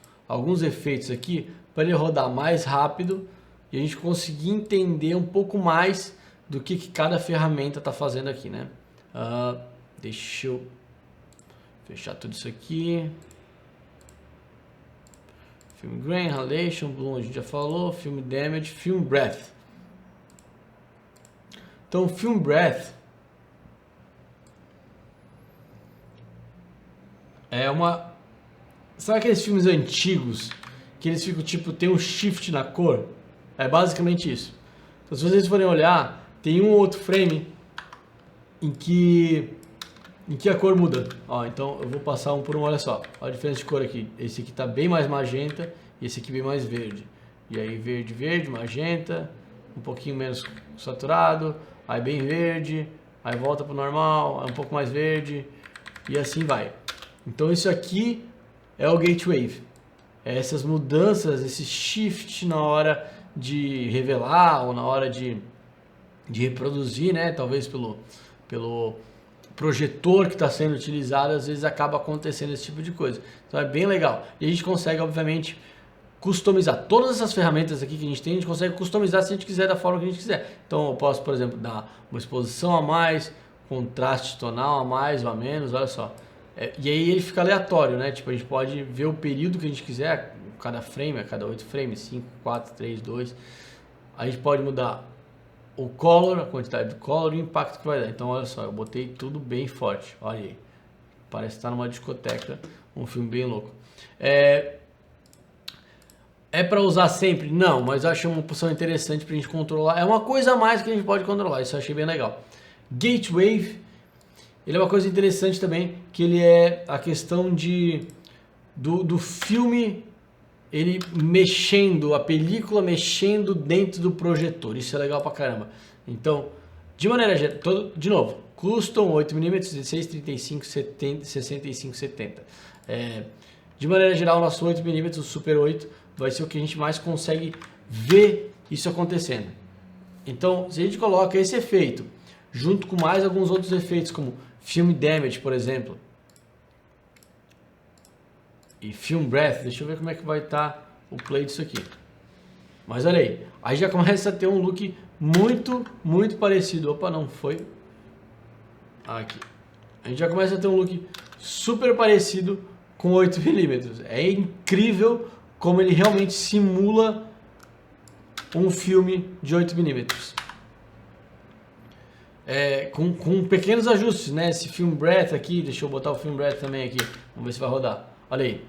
efeitos aqui para ele rodar mais rápido e a gente conseguir entender um pouco mais do que cada ferramenta está fazendo aqui, né? Deixa eu fechar tudo isso aqui. Film Grain, Halation, Bloom a gente já falou, Film Damage, Film Breath. Então, Film Breath é uma... Sabe aqueles filmes antigos que eles ficam tipo, tem um shift na cor? É basicamente isso. Então, se vocês forem olhar, tem um ou outro frame em que a cor muda. Ó, então eu vou passar um por um, olha só. Olha a diferença de cor aqui. Esse aqui tá bem mais magenta e esse aqui bem mais verde. E aí verde, verde, magenta, um pouquinho menos saturado, aí bem verde, aí volta pro normal, aí um pouco mais verde e assim vai. Então isso aqui é o Gatewave. É essas mudanças, esse shift na hora de revelar ou na hora de reproduzir, né? Talvez pelo projetor que está sendo utilizado, às vezes acaba acontecendo esse tipo de coisa. Então é bem legal. E a gente consegue, obviamente, customizar. Todas essas ferramentas aqui que a gente consegue customizar se a gente quiser, da forma que a gente quiser. Então eu posso, por exemplo, dar uma exposição a mais, contraste tonal a mais ou a menos, olha só. E aí ele fica aleatório, né? Tipo, a gente pode ver o período que a gente quiser, cada frame, a cada 8 frames, 5, 4, 3, 2. A gente pode mudar o color, a quantidade do color e o impacto que vai dar. Então olha só, eu botei tudo bem forte, olha aí. Parece estar numa discoteca, um filme bem louco. É para usar sempre? Não, mas eu achei uma opção interessante para a gente controlar. É uma coisa a mais que a gente pode controlar, isso eu achei bem legal. Gatewave, ele é uma coisa interessante também, que ele é a questão do filme, ele mexendo, a película mexendo dentro do projetor. Isso é legal pra caramba. Então, de maneira geral, de novo, custom 8mm, 16, 35, 70, 65, 70. De maneira geral, o nosso 8mm, o Super 8, vai ser o que a gente mais consegue ver isso acontecendo. Então, se a gente coloca esse efeito, junto com mais alguns outros efeitos, como Film Damage, por exemplo, e Film Breath, deixa eu ver como é que vai estar o play disso aqui. Mas olha aí já começa a ter um look muito, muito parecido. Opa, não foi. Aqui. A gente já começa a ter um look super parecido com 8mm. É incrível como ele realmente simula um filme de 8mm. Com pequenos ajustes, né? Esse Film Breath aqui, deixa eu botar o Film Breath também aqui. Vamos ver se vai rodar. Olha aí.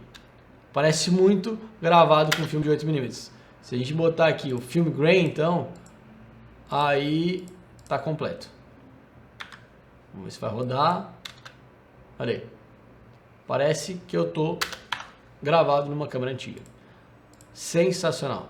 Parece muito gravado com filme de 8mm. Se a gente botar aqui o Film Grain, então, aí tá completo. Vamos ver se vai rodar. Olha aí. Parece que eu tô gravado numa câmera antiga. Sensacional.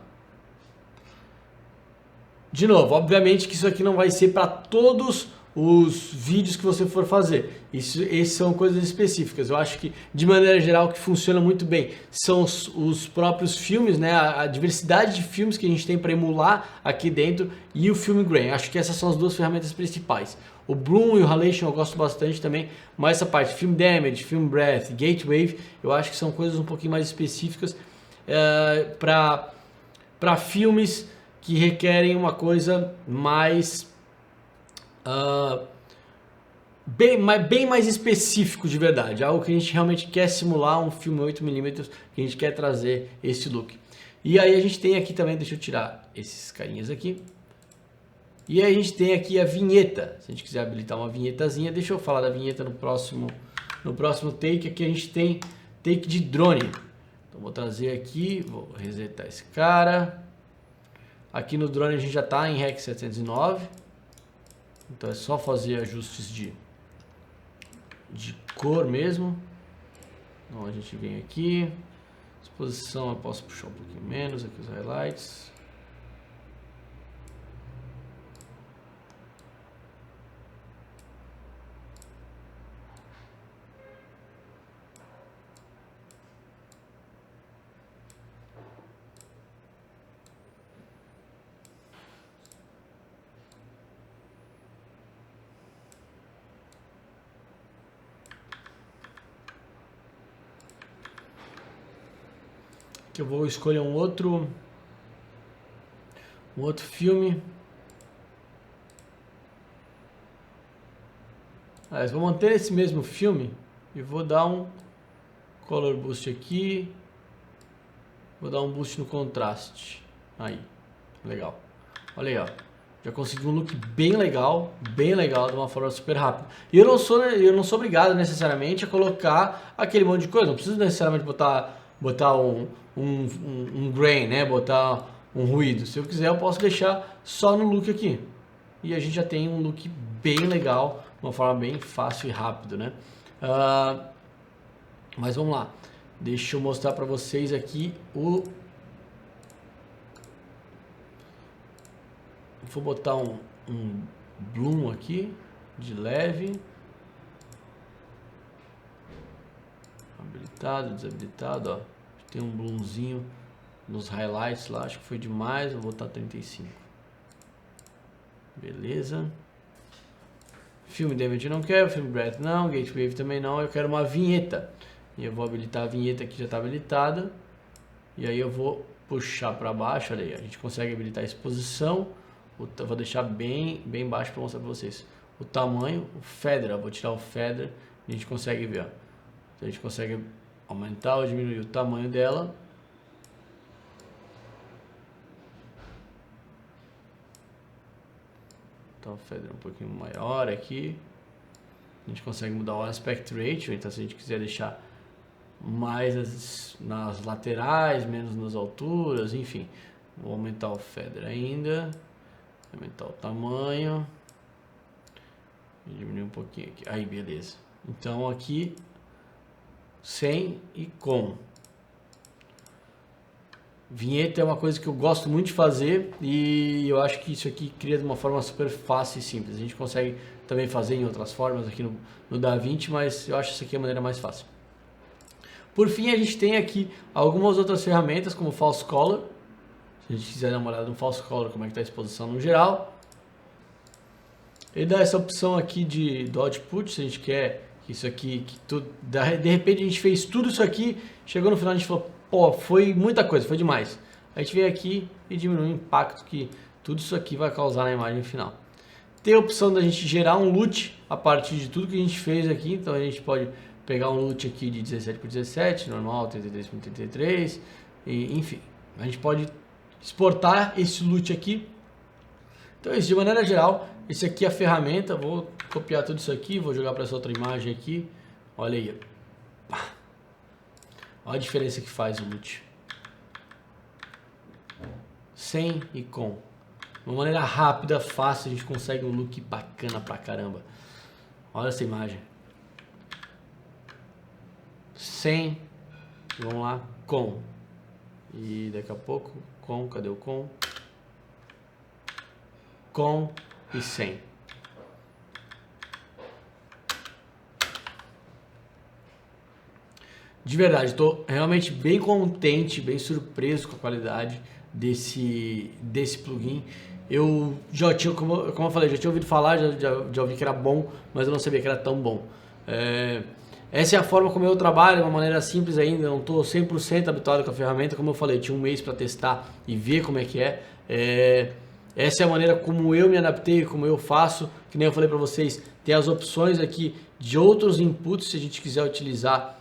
De novo, obviamente que isso aqui não vai ser para todos os vídeos que você for fazer. Esses são coisas específicas. Eu acho que, de maneira geral, o que funciona muito bem são os próprios filmes, né? A diversidade de filmes que a gente tem para emular aqui dentro e o Film Grain. Acho que essas são as duas ferramentas principais. O Bloom e o Halation eu gosto bastante também, mas essa parte, Film Damage, Film Breath, Gatewave, eu acho que são coisas um pouquinho mais específicas para filmes que requerem uma coisa mais bem mais específico de verdade, algo que a gente realmente quer simular, um filme 8mm, que a gente quer trazer esse look. E aí a gente tem aqui também, deixa eu tirar esses carinhas aqui, e aí a gente tem aqui a vinheta. Se a gente quiser habilitar uma vinhetazinha, deixa eu falar da vinheta no próximo take. Aqui a gente tem take de drone. Então vou trazer aqui, vou resetar esse cara. Aqui no drone a gente já está em Rec 709. Então é só fazer ajustes de cor mesmo. Então a gente vem aqui. Exposição eu posso puxar um pouquinho menos. Aqui os highlights. Que eu vou escolher um outro filme. Mas vou manter esse mesmo filme e vou dar um color boost aqui. Vou dar um boost no contraste. Aí, legal. Olha aí, ó. Já consegui um look bem legal, de uma forma super rápida. E eu não sou obrigado necessariamente a colocar aquele monte de coisa. Não preciso necessariamente botar um grain, né? Botar um ruído. Se eu quiser, eu posso deixar só no look aqui. E a gente já tem um look bem legal, de uma forma bem fácil e rápido, né? Mas vamos lá. Deixa eu mostrar para vocês aqui o... Vou botar um bloom aqui, de leve. Habilitado, desabilitado, ó. Tem um bloomzinho nos highlights lá, acho que foi demais, vou botar 35. Beleza. Film Damage eu não quero, Film Breath não, Gatewave também não, eu quero uma vinheta. E eu vou habilitar a vinheta que já está habilitada. E aí eu vou puxar para baixo, olha aí, a gente consegue habilitar a exposição. Vou deixar bem baixo para mostrar para vocês. O tamanho, o feather, vou tirar o feather e a gente consegue ver, ó. A gente consegue aumentar ou diminuir o tamanho dela. Então o feather um pouquinho maior aqui. A gente consegue mudar o aspect ratio, então se a gente quiser deixar mais nas laterais, menos nas alturas, enfim. Vou aumentar o feather ainda. Aumentar o tamanho. E diminuir um pouquinho aqui. Aí, beleza. Então aqui, sem e com. Vinheta é uma coisa que eu gosto muito de fazer e eu acho que isso aqui cria de uma forma super fácil e simples. A gente consegue também fazer em outras formas aqui no DaVinci, mas eu acho que essa aqui é a maneira mais fácil. Por fim, a gente tem aqui algumas outras ferramentas, como o False Color. Se a gente quiser dar uma olhada no False Color, como é que está a exposição no geral. Ele dá essa opção aqui do output, se a gente quer que isso aqui, que tudo, de repente a gente fez tudo isso aqui, chegou no final a gente falou, pô, foi muita coisa, foi demais. A gente vem aqui e diminui o impacto que tudo isso aqui vai causar na imagem final. Tem a opção da gente gerar um LUT a partir de tudo que a gente fez aqui, então a gente pode pegar um LUT aqui de 17x17, normal, 33x33, e, enfim, a gente pode exportar esse LUT aqui. Então isso, de maneira geral, esse aqui é a ferramenta. Vou copiar tudo isso aqui, vou jogar para essa outra imagem aqui. Olha aí, olha a diferença que faz o LUT. Sem e com. De uma maneira rápida, fácil, a gente consegue um look bacana pra caramba. Olha essa imagem. Sem, vamos lá, com. E daqui a pouco, com, cadê o com? Com e sem. De verdade, estou realmente bem contente, bem surpreso com a qualidade desse plugin. Eu já tinha, como eu falei, já tinha ouvido falar, já ouvi que era bom, mas eu não sabia que era tão bom. Essa é a forma como eu trabalho, de uma maneira simples ainda, não estou 100% habituado com a ferramenta. Como eu falei, tinha um mês para testar e ver como é que é. Essa é a maneira como eu me adaptei, como eu faço. Que nem eu falei para vocês, tem as opções aqui de outros inputs, se a gente quiser utilizar,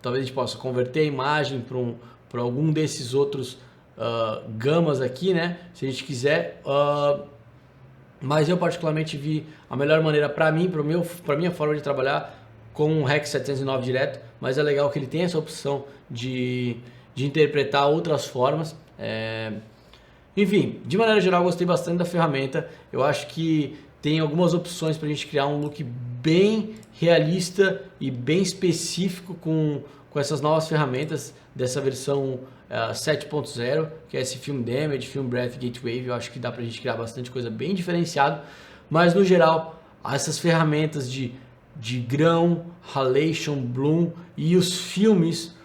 talvez a gente possa converter a imagem para algum desses outros gamas aqui, né? Se a gente quiser, mas eu particularmente vi a melhor maneira para mim, para minha forma de trabalhar, com o Rec 709 direto. Mas é legal que ele tem essa opção de interpretar outras formas. Enfim, de maneira geral, eu gostei bastante da ferramenta. Eu acho que tem algumas opções para a gente criar um look bem realista e bem específico com essas novas ferramentas dessa versão 7.0, que é esse Film Damage, Film Breath, Gatewave. Eu acho que dá pra gente criar bastante coisa bem diferenciado, mas no geral, essas ferramentas de grão, halation, bloom e os filmes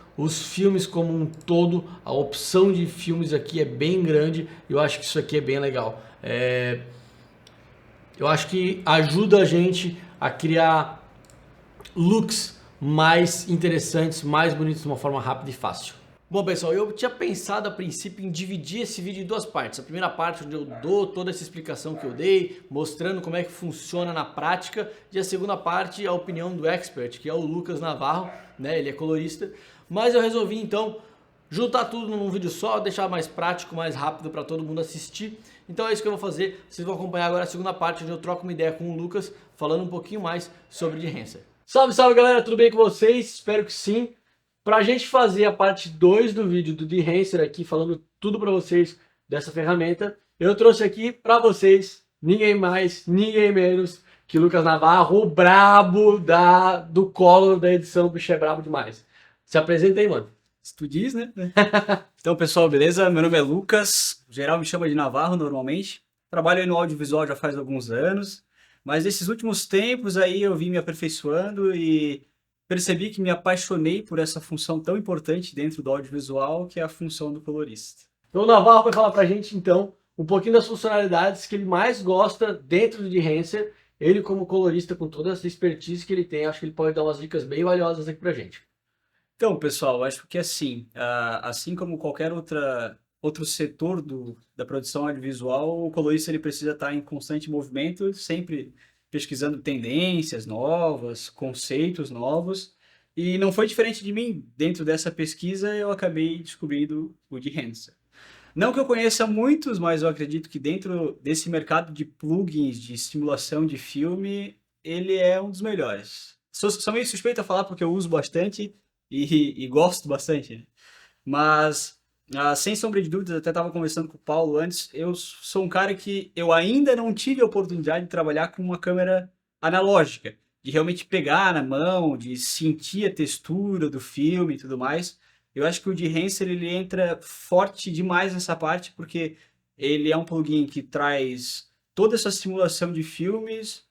como um todo, a opção de filmes aqui é bem grande. Eu acho que isso aqui é bem legal. Eu acho que ajuda a gente a criar looks mais interessantes, mais bonitos de uma forma rápida e fácil. Bom, pessoal, eu tinha pensado a princípio em dividir esse vídeo em duas partes. A primeira parte onde eu dou toda essa explicação que eu dei, mostrando como é que funciona na prática, e a segunda parte a opinião do expert, que é o Lucas Navarro, né? Ele é colorista. Mas eu resolvi então juntar tudo num vídeo só, deixar mais prático, mais rápido para todo mundo assistir. Então é isso que eu vou fazer. Vocês vão acompanhar agora a segunda parte, onde eu troco uma ideia com o Lucas, falando um pouquinho mais sobre Dehancer. Salve, salve, galera, tudo bem com vocês? Espero que sim. Pra gente fazer a parte 2 do vídeo do Dehancer aqui, falando tudo pra vocês dessa ferramenta, eu trouxe aqui pra vocês, ninguém mais, ninguém menos que Lucas Navarro, o brabo do Color da edição. O bicho é brabo demais. Se apresenta aí, mano. Se tu diz, né? Então, pessoal, beleza? Meu nome é Lucas, o geral me chama de Navarro normalmente. Trabalho aí no audiovisual já faz alguns anos, mas nesses últimos tempos aí eu vim me aperfeiçoando e percebi que me apaixonei por essa função tão importante dentro do audiovisual, que é a função do colorista. Então o Navarro vai falar pra gente, então, um pouquinho das funcionalidades que ele mais gosta dentro do Dehancer ele como colorista, com toda essa expertise que ele tem, acho que ele pode dar umas dicas bem valiosas aqui pra gente. Então, pessoal, acho que assim, assim como qualquer outro setor da produção audiovisual, o colorista ele precisa estar em constante movimento, sempre pesquisando tendências novas, conceitos novos. E não foi diferente de mim. Dentro dessa pesquisa, eu acabei descobrindo o de Henson. Não que eu conheça muitos, mas eu acredito que dentro desse mercado de plugins de simulação de filme, ele é um dos melhores. Sou meio suspeito a falar porque eu uso bastante e gosto bastante, né? Mas, sem sombra de dúvidas, até estava conversando com o Paulo antes, eu sou um cara que eu ainda não tive a oportunidade de trabalhar com uma câmera analógica, de realmente pegar na mão, de sentir a textura do filme e tudo mais. Eu acho que o de Henser ele entra forte demais nessa parte, porque ele é um plugin que traz toda essa simulação de filmes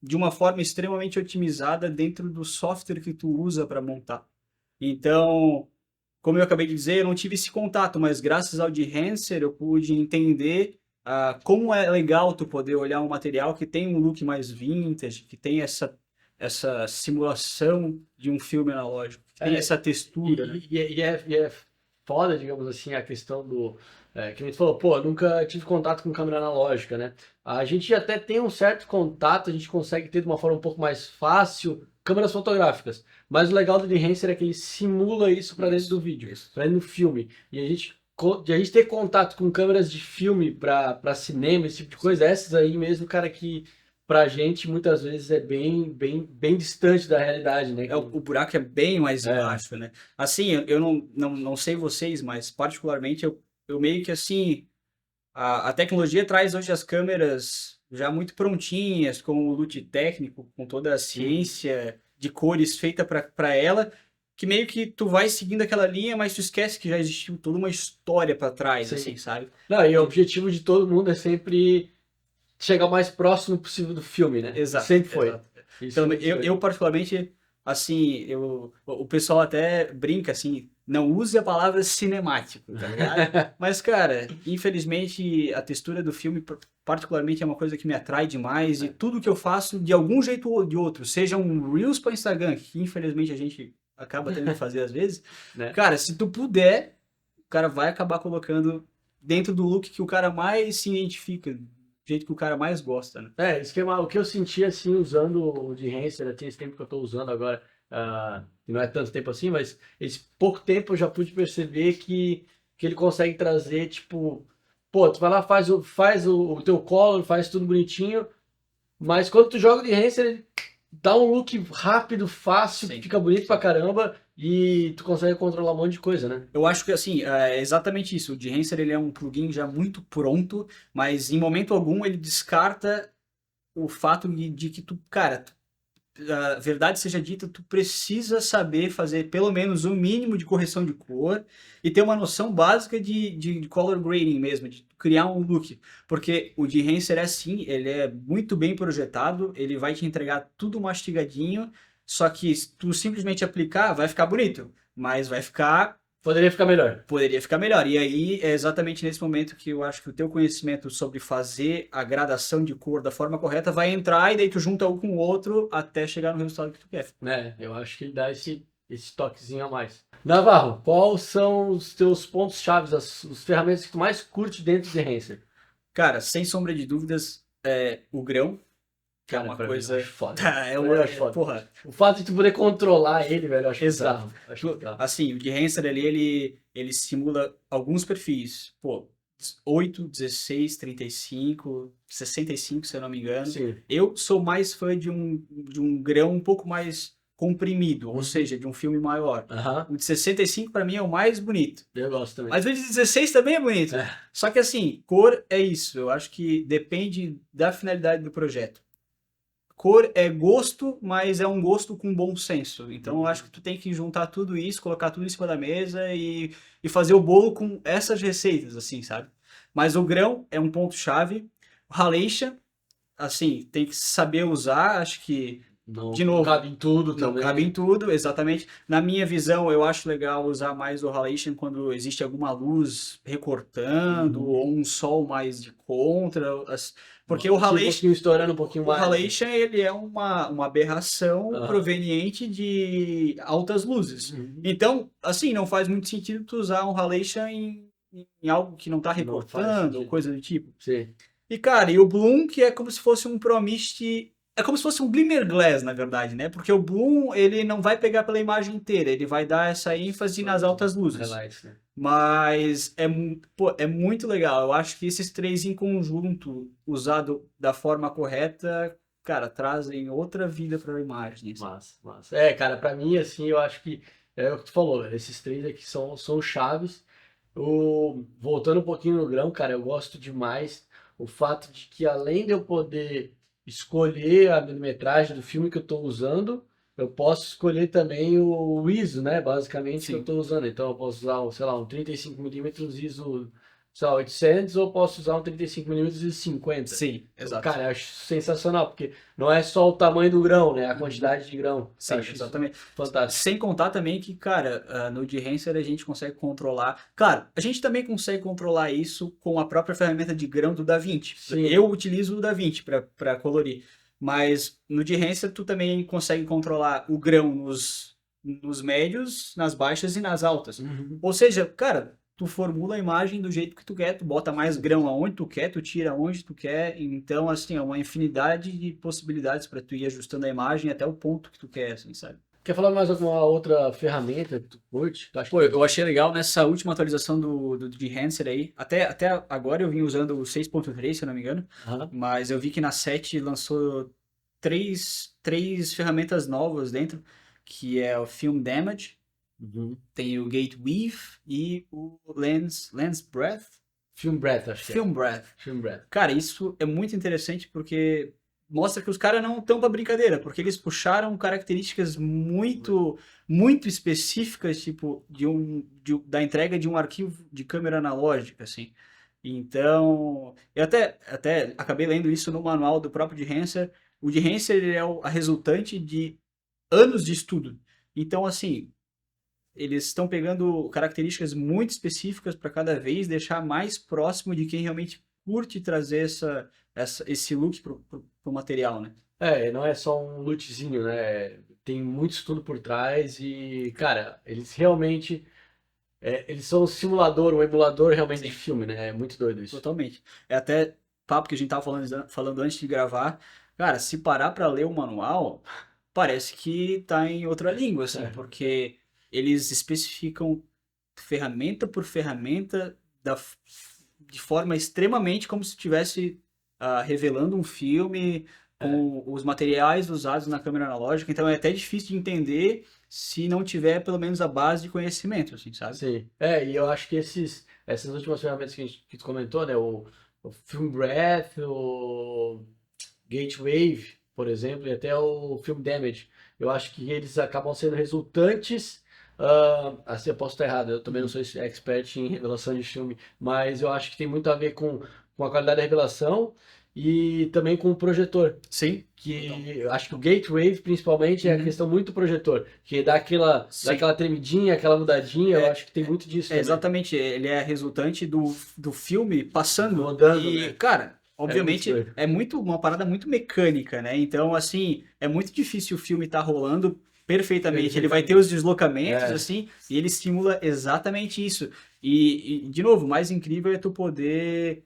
de uma forma extremamente otimizada dentro do software que tu usa para montar. Então, como eu acabei de dizer, eu não tive esse contato, mas graças ao de Henser eu pude entender como é legal tu poder olhar um material que tem um look mais vintage, que tem essa simulação de um filme analógico, que tem essa textura, né? E é foda, digamos assim, a questão do. Que a gente falou, pô, eu nunca tive contato com câmera analógica, né? A gente até tem um certo contato, a gente consegue ter de uma forma um pouco mais fácil câmeras fotográficas. Mas o legal do Enhancer é que ele simula isso para dentro do vídeo, para dentro do filme. E a gente ter contato com câmeras de filme para cinema, esse tipo de coisa, essas aí mesmo, cara, que pra gente muitas vezes é bem distante da realidade, né? O buraco é bem mais baixo, né? Assim, eu não sei vocês, mas particularmente eu meio que assim, a tecnologia traz hoje as câmeras já muito prontinhas, com o LUT técnico, com toda a ciência de cores feita para ela, que meio que tu vai seguindo aquela linha, mas tu esquece que já existiu toda uma história para trás, assim, sabe? Não, e o objetivo de todo mundo é sempre chegar o mais próximo possível do filme, né? Exato. Sempre foi. Exato. Então, eu particularmente, assim, o pessoal até brinca, assim, não use a palavra cinemático, tá ligado? Mas, cara, infelizmente, a textura do filme, particularmente, é uma coisa que me atrai demais e tudo que eu faço, de algum jeito ou de outro, seja um Reels para Instagram, que infelizmente a gente acaba tendo que fazer às vezes, né? Cara, se tu puder, o cara vai acabar colocando dentro do look que o cara mais se identifica, do jeito que o cara mais gosta, né? Isso que o que eu senti, assim, usando o de Hanser, tem esse tempo que eu tô usando agora, não é tanto tempo assim, mas esse pouco tempo eu já pude perceber que ele consegue trazer, tipo, pô, tu vai lá, faz o teu color, faz tudo bonitinho, mas quando tu joga de Hanser, ele dá um look rápido, fácil, Sim. fica bonito pra caramba e tu consegue controlar um monte de coisa, né? Eu acho que, assim, é exatamente isso. O Dehancer, ele é um plugin já muito pronto, mas em momento algum ele descarta o fato de que tu, cara, a verdade seja dita, tu precisa saber fazer pelo menos o mínimo de correção de cor e ter uma noção básica de color grading mesmo, de criar um look. Porque o Dehancer é assim, ele é muito bem projetado, ele vai te entregar tudo mastigadinho, só que se tu simplesmente aplicar, vai ficar bonito, mas vai ficar Poderia ficar melhor. Poderia ficar melhor. E aí é exatamente nesse momento que eu acho que o teu conhecimento sobre fazer a gradação de cor da forma correta vai entrar e daí tu junta um com o outro até chegar no resultado que tu quer. Eu acho que ele dá esse toquezinho a mais. Navarro, quais são os teus pontos-chave, as ferramentas que tu mais curte dentro de Hanser? Cara, sem sombra de dúvidas, o grão, que é uma coisa... foda. Eu acho foda. Porra. O fato de tu poder controlar ele, velho, eu acho Exato. bizarro. Assim, o de Hanser ali, ele simula alguns perfis. Pô, 8, 16, 35, 65, se eu não me engano. Sim. Eu sou mais fã de um grão um pouco mais comprimido, ou seja, de um filme maior. O de 65 para mim é o mais bonito. Eu gosto também. Mas o de 16 também é bonito. Só que assim, cor é isso. Eu acho que depende da finalidade do projeto. Cor é gosto, mas é um gosto com bom senso. Então eu acho que tu tem que juntar tudo isso, colocar tudo em cima da mesa e fazer o bolo com essas receitas, assim, sabe? Mas o grão é um ponto-chave. O Halation, assim, tem que saber usar, acho que de novo, cabe em tudo também. Não cabe em tudo, exatamente. Na minha visão, eu acho legal usar mais o Halation quando existe alguma luz recortando ou um sol mais de contra. Porque o Um Halation, pouquinho estourando um pouquinho o mais. Halation, ele é uma aberração proveniente de altas luzes. Uhum. Então, assim, não faz muito sentido tu usar um Halation em algo que não tá Não faz recortando ou sentido. coisa do tipo. Sim. E, cara, e o Bloom, que é como se fosse um Promist. É como se fosse um Glimmer Glass, na verdade, né? Porque o Bloom, ele não vai pegar pela imagem inteira, ele vai dar essa ênfase nas altas luzes. Highlights, né? Mas pô, é muito legal. Eu acho que esses três em conjunto, usado da forma correta, cara, trazem outra vida para a imagem. Assim. Massa. Cara, pra mim, assim, eu acho que é o que tu falou, esses três aqui são chaves. Voltando um pouquinho no grão, cara, eu gosto demais o fato de que além de eu poder escolher a milimetragem do filme que eu estou usando, eu posso escolher também o ISO, né? Basicamente, que eu Sim. estou usando. Então, eu posso usar, sei lá, um 35mm ISO, sei lá, 800, ou posso usar um 35mm ISO 50. Sim, exato. Cara, eu acho sensacional, porque não é só o tamanho do grão, né? A quantidade de grão. Sim, Eu acho isso exatamente. fantástico. Sem contar também que, cara, no Dehancer a gente consegue controlar. Claro, a gente também consegue controlar isso com a própria ferramenta de grão do DaVinci. Sim. Eu utilizo o DaVinci para colorir. Mas no Dehancer tu também consegue controlar o grão nos médios, nas baixas e nas altas. Uhum. Ou seja, cara, tu formula a imagem do jeito que tu quer, tu bota mais grão aonde tu quer, tu tira onde tu quer. Então, assim, é uma infinidade de possibilidades para tu ir ajustando a imagem até o ponto que tu quer, assim, sabe? Quer falar mais alguma outra ferramenta que tu curte? Tu acha Pô, que... eu achei legal nessa última atualização do Dehancer aí. Até agora eu vim usando o 6.3, se eu não me engano. Aham. Mas eu vi que na 7 lançou três ferramentas novas dentro, que é o Film Damage, Uhum. tem o Gate Weave e o Lens Breath. Film Breath, acho que é. Film Breath. Film Breath. Cara, isso é muito interessante porque mostra que os caras não estão pra brincadeira, porque eles puxaram características muito específicas, tipo, da entrega de um arquivo de câmera analógica, assim. Então, eu até acabei lendo isso no manual do próprio Dehancer. O Dehancer ele é a resultante de anos de estudo. Então, assim, eles estão pegando características muito específicas para cada vez deixar mais próximo de quem realmente curte trazer esse look pro material, né? Não é só um lootzinho, né? Tem muito estudo por trás e, cara, eles realmente... eles são um simulador, um emulador realmente de filme, né? É muito doido isso. Totalmente. É até papo que a gente tava falando antes de gravar. Cara, se parar para ler o manual, parece que tá em outra língua, assim, porque eles especificam ferramenta por ferramenta de forma extremamente como se estivesse revelando um filme com os materiais usados na câmera analógica. Então é até difícil de entender se não tiver pelo menos a base de conhecimento, assim, sabe? Sim. E eu acho que essas últimas ferramentas que tu comentou, né? O Film Breath, o Gatewave, por exemplo, e até o Film Damage. Eu acho que eles acabam sendo resultantes. Assim, eu posso estar errado, eu também não sou expert em revelação de filme, mas eu acho que tem muito a ver com a qualidade da revelação e também com o projetor. Sim. Que eu acho que o Gatewave, principalmente, é a questão muito projetor, que dá aquela tremidinha, aquela mudadinha, eu acho que tem muito disso também. Exatamente, ele é resultante do filme passando. Rodando, E, né? cara, obviamente muito doido. é muito uma parada muito mecânica, né? Então, assim, é muito difícil o filme estar rolando perfeitamente. Ele vai ter os deslocamentos, assim, e ele simula exatamente isso. E, de novo, o mais incrível é tu poder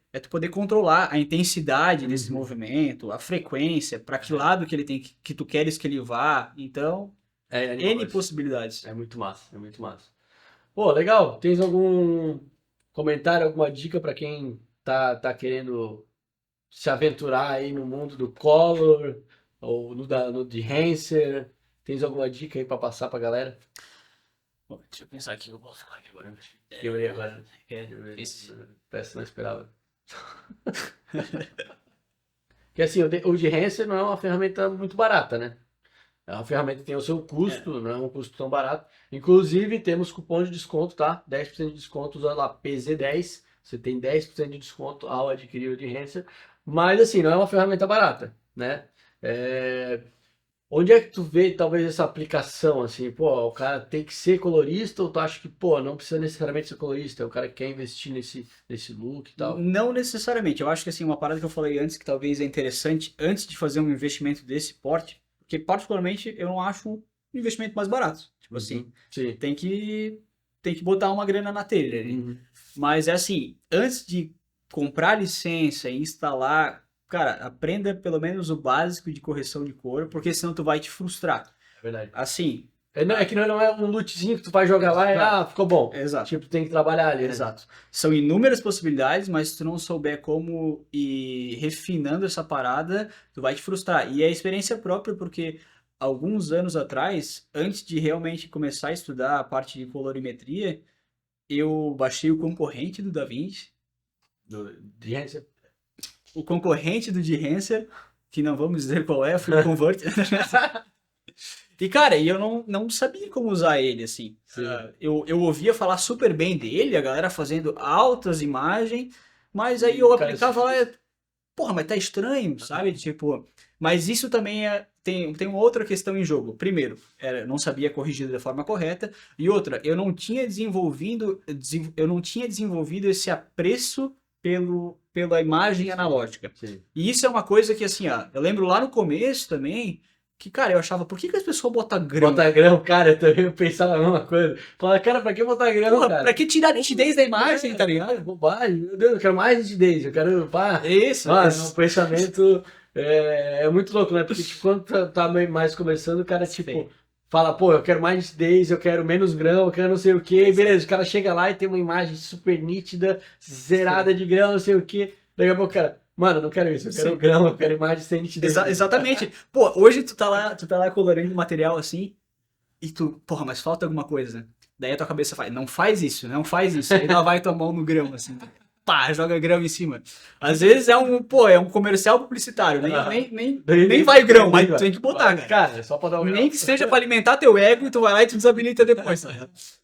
controlar a intensidade desse movimento, a frequência, para que lado que ele tem que tu queres que ele vá. Então, N possibilidades. É muito massa, é muito massa. Pô, legal. Tens algum comentário, alguma dica para quem tá querendo se aventurar aí no mundo do Color ou no Dehancer? Tens alguma dica aí para passar pra galera? Bom, deixa eu pensar aqui que eu posso falar aqui agora. Quebrei agora. Esse. Parece que não esperava. Porque assim, o Dehancer não é uma ferramenta muito barata, né? É uma ferramenta que tem o seu custo, não é um custo tão barato. Inclusive, temos cupom de desconto, tá? 10% de desconto, usando lá PZ10. Você tem 10% de desconto ao adquirir o Dehancer. Mas assim, não é uma ferramenta barata, né? Onde é que tu vê talvez essa aplicação, assim, pô, o cara tem que ser colorista ou tu acha que, pô, não precisa necessariamente ser colorista, é o cara que quer investir nesse look e tal? Não necessariamente. Eu acho que assim, uma parada que eu falei antes que talvez é interessante antes de fazer um investimento desse porte, porque particularmente eu não acho um investimento mais barato. Tipo assim, Sim. tem que botar uma grana na telha ali. Uhum. Mas é assim, antes de comprar licença e instalar, cara, aprenda pelo menos o básico de correção de cor, porque senão tu vai te frustrar. É verdade. Assim, É que não é um lootzinho que tu vai jogar lá e, ficou bom. exato. Tipo, tem que trabalhar ali, né? Exato. São inúmeras possibilidades, mas se tu não souber como ir refinando essa parada, tu vai te frustrar. E é experiência própria, porque alguns anos atrás, antes de realmente começar a estudar a parte de colorimetria, eu baixei o concorrente do DaVinci, De Hansen. o concorrente do Behance, que não vamos dizer qual é, foi o Convert. E, cara, eu não sabia como usar ele, assim. Sim. Eu ouvia falar super bem dele, a galera fazendo altas imagens, mas aí eu Cara, aplicava lá, porra, mas tá estranho, sabe? Tipo, mas isso também tem uma outra questão em jogo. Primeiro, eu não sabia corrigir da forma correta, e outra, eu não tinha desenvolvido esse apreço pela imagem analógica. Sim. E isso é uma coisa que, assim, eu lembro lá no começo também, que, cara, eu achava, por que as pessoas botam grão? Botar grão, cara, eu também pensava a mesma coisa. Falava, cara, pra que botar grão, Porra, cara? pra que tirar a nitidez da imagem, tá ligado? Bobagem, meu Deus, eu quero mais nitidez, eu quero, pá. Isso, Nossa, o pensamento é muito louco, né? Porque tipo, quando tá mais conversando, o cara, tipo, Sim. fala, pô, eu quero mais nitidez, eu quero menos grão, eu quero não sei o quê. Beleza, o cara chega lá e tem uma imagem super nítida, zerada de grão, não sei o quê. Daqui a pouco o cara, mano, eu não quero isso, eu quero Sim. grão, eu quero imagem sem nitidez. Exatamente. Pô, hoje tu tá lá colorindo material assim, e tu, porra, mas falta alguma coisa. Daí a tua cabeça faz, não faz isso, não faz isso. Aí lá vai tua mão no grão, assim. Pá, joga grão em cima. Às vezes é um comercial publicitário, nem vai grão, mas tu tem que botar, cara. Cara, só pra dar um grão. Nem que seja pra alimentar teu ego e tu vai lá e tu desabilita depois.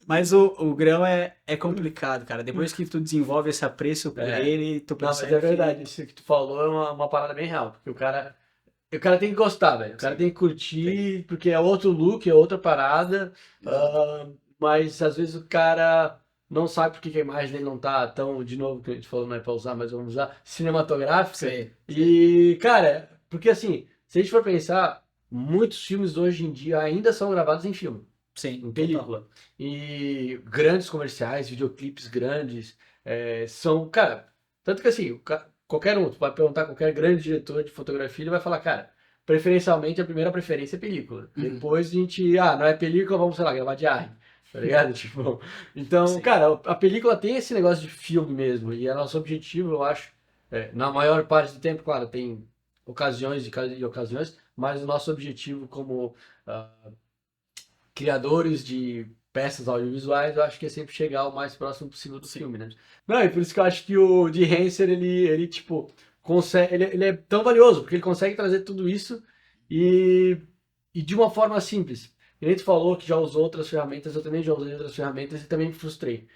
Mas o grão é complicado, cara. Depois que tu desenvolve esse apreço por ele, tu Não, mas percebe é verdade, isso que tu falou é uma parada bem real, porque o cara tem que gostar, velho. O cara tem que curtir, porque é outro look, é outra parada. Mas às vezes o cara não sabe porque que a imagem dele não tá tão, de novo, que a gente falou, não é pra usar, mas vamos usar, cinematográfica. Sim. E, cara, porque assim, se a gente for pensar, muitos filmes hoje em dia ainda são gravados em filme, Sim, em película. E grandes comerciais, videoclipes grandes, são, cara, tanto que assim, qualquer um, tu vai perguntar a qualquer grande diretor de fotografia, ele vai falar, cara, preferencialmente a primeira preferência é película. Depois a gente, não é película, vamos, sei lá, gravar diário. Tá ligado? Tipo, então, Sim. cara, a película tem esse negócio de filme mesmo, e é nosso objetivo, eu acho, na maior parte do tempo, claro, tem ocasiões e ocasiões, mas o nosso objetivo como criadores de peças audiovisuais, eu acho que é sempre chegar o mais próximo possível do filme, né? Não, e por isso que eu acho que o de Hanser, ele tipo, consegue, ele é tão valioso, porque ele consegue trazer tudo isso e de uma forma simples. E nem tu falou que já usou outras ferramentas, eu também já usei outras ferramentas e também me frustrei.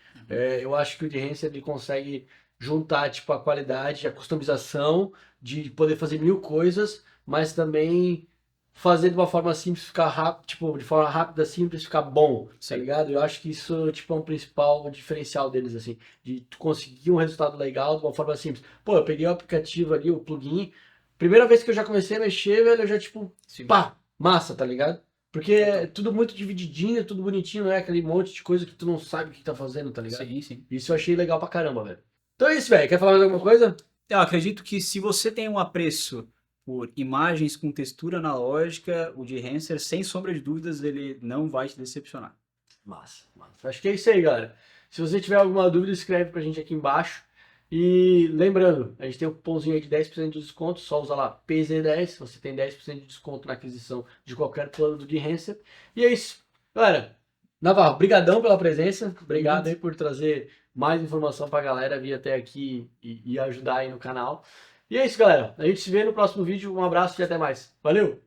Eu acho que o de Hanser, ele consegue juntar, tipo, a qualidade, a customização, de poder fazer mil coisas, mas também fazer de uma forma simples, ficar rápido, tipo, de forma rápida, simples, ficar bom, tá ligado? Eu acho que isso, tipo, é um principal diferencial deles, assim, de tu conseguir um resultado legal de uma forma simples. Pô, eu peguei o aplicativo ali, o plugin, primeira vez que eu já comecei a mexer, velho, eu já, tipo, pá, massa, tá ligado? Porque é tudo muito divididinho, tudo bonitinho, não é aquele monte de coisa que tu não sabe o que tá fazendo, tá ligado? Sim, sim. Isso eu achei legal pra caramba, velho. Então é isso, velho. Quer falar mais alguma coisa? Eu acredito que se você tem um apreço por imagens com textura analógica, o de Hanser, sem sombra de dúvidas, ele não vai te decepcionar. Massa, massa. Acho que é isso aí, galera. Se você tiver alguma dúvida, escreve pra gente aqui embaixo. E lembrando, a gente tem um cupomzinho aí de 10% de desconto, só usa lá PZ10, você tem 10% de desconto na aquisição de qualquer plano do Behance. E é isso. Galera, Navarro, brigadão pela presença, obrigado aí por trazer mais informação pra galera vir até aqui e ajudar aí no canal. E é isso, galera. A gente se vê no próximo vídeo. Um abraço e até mais. Valeu!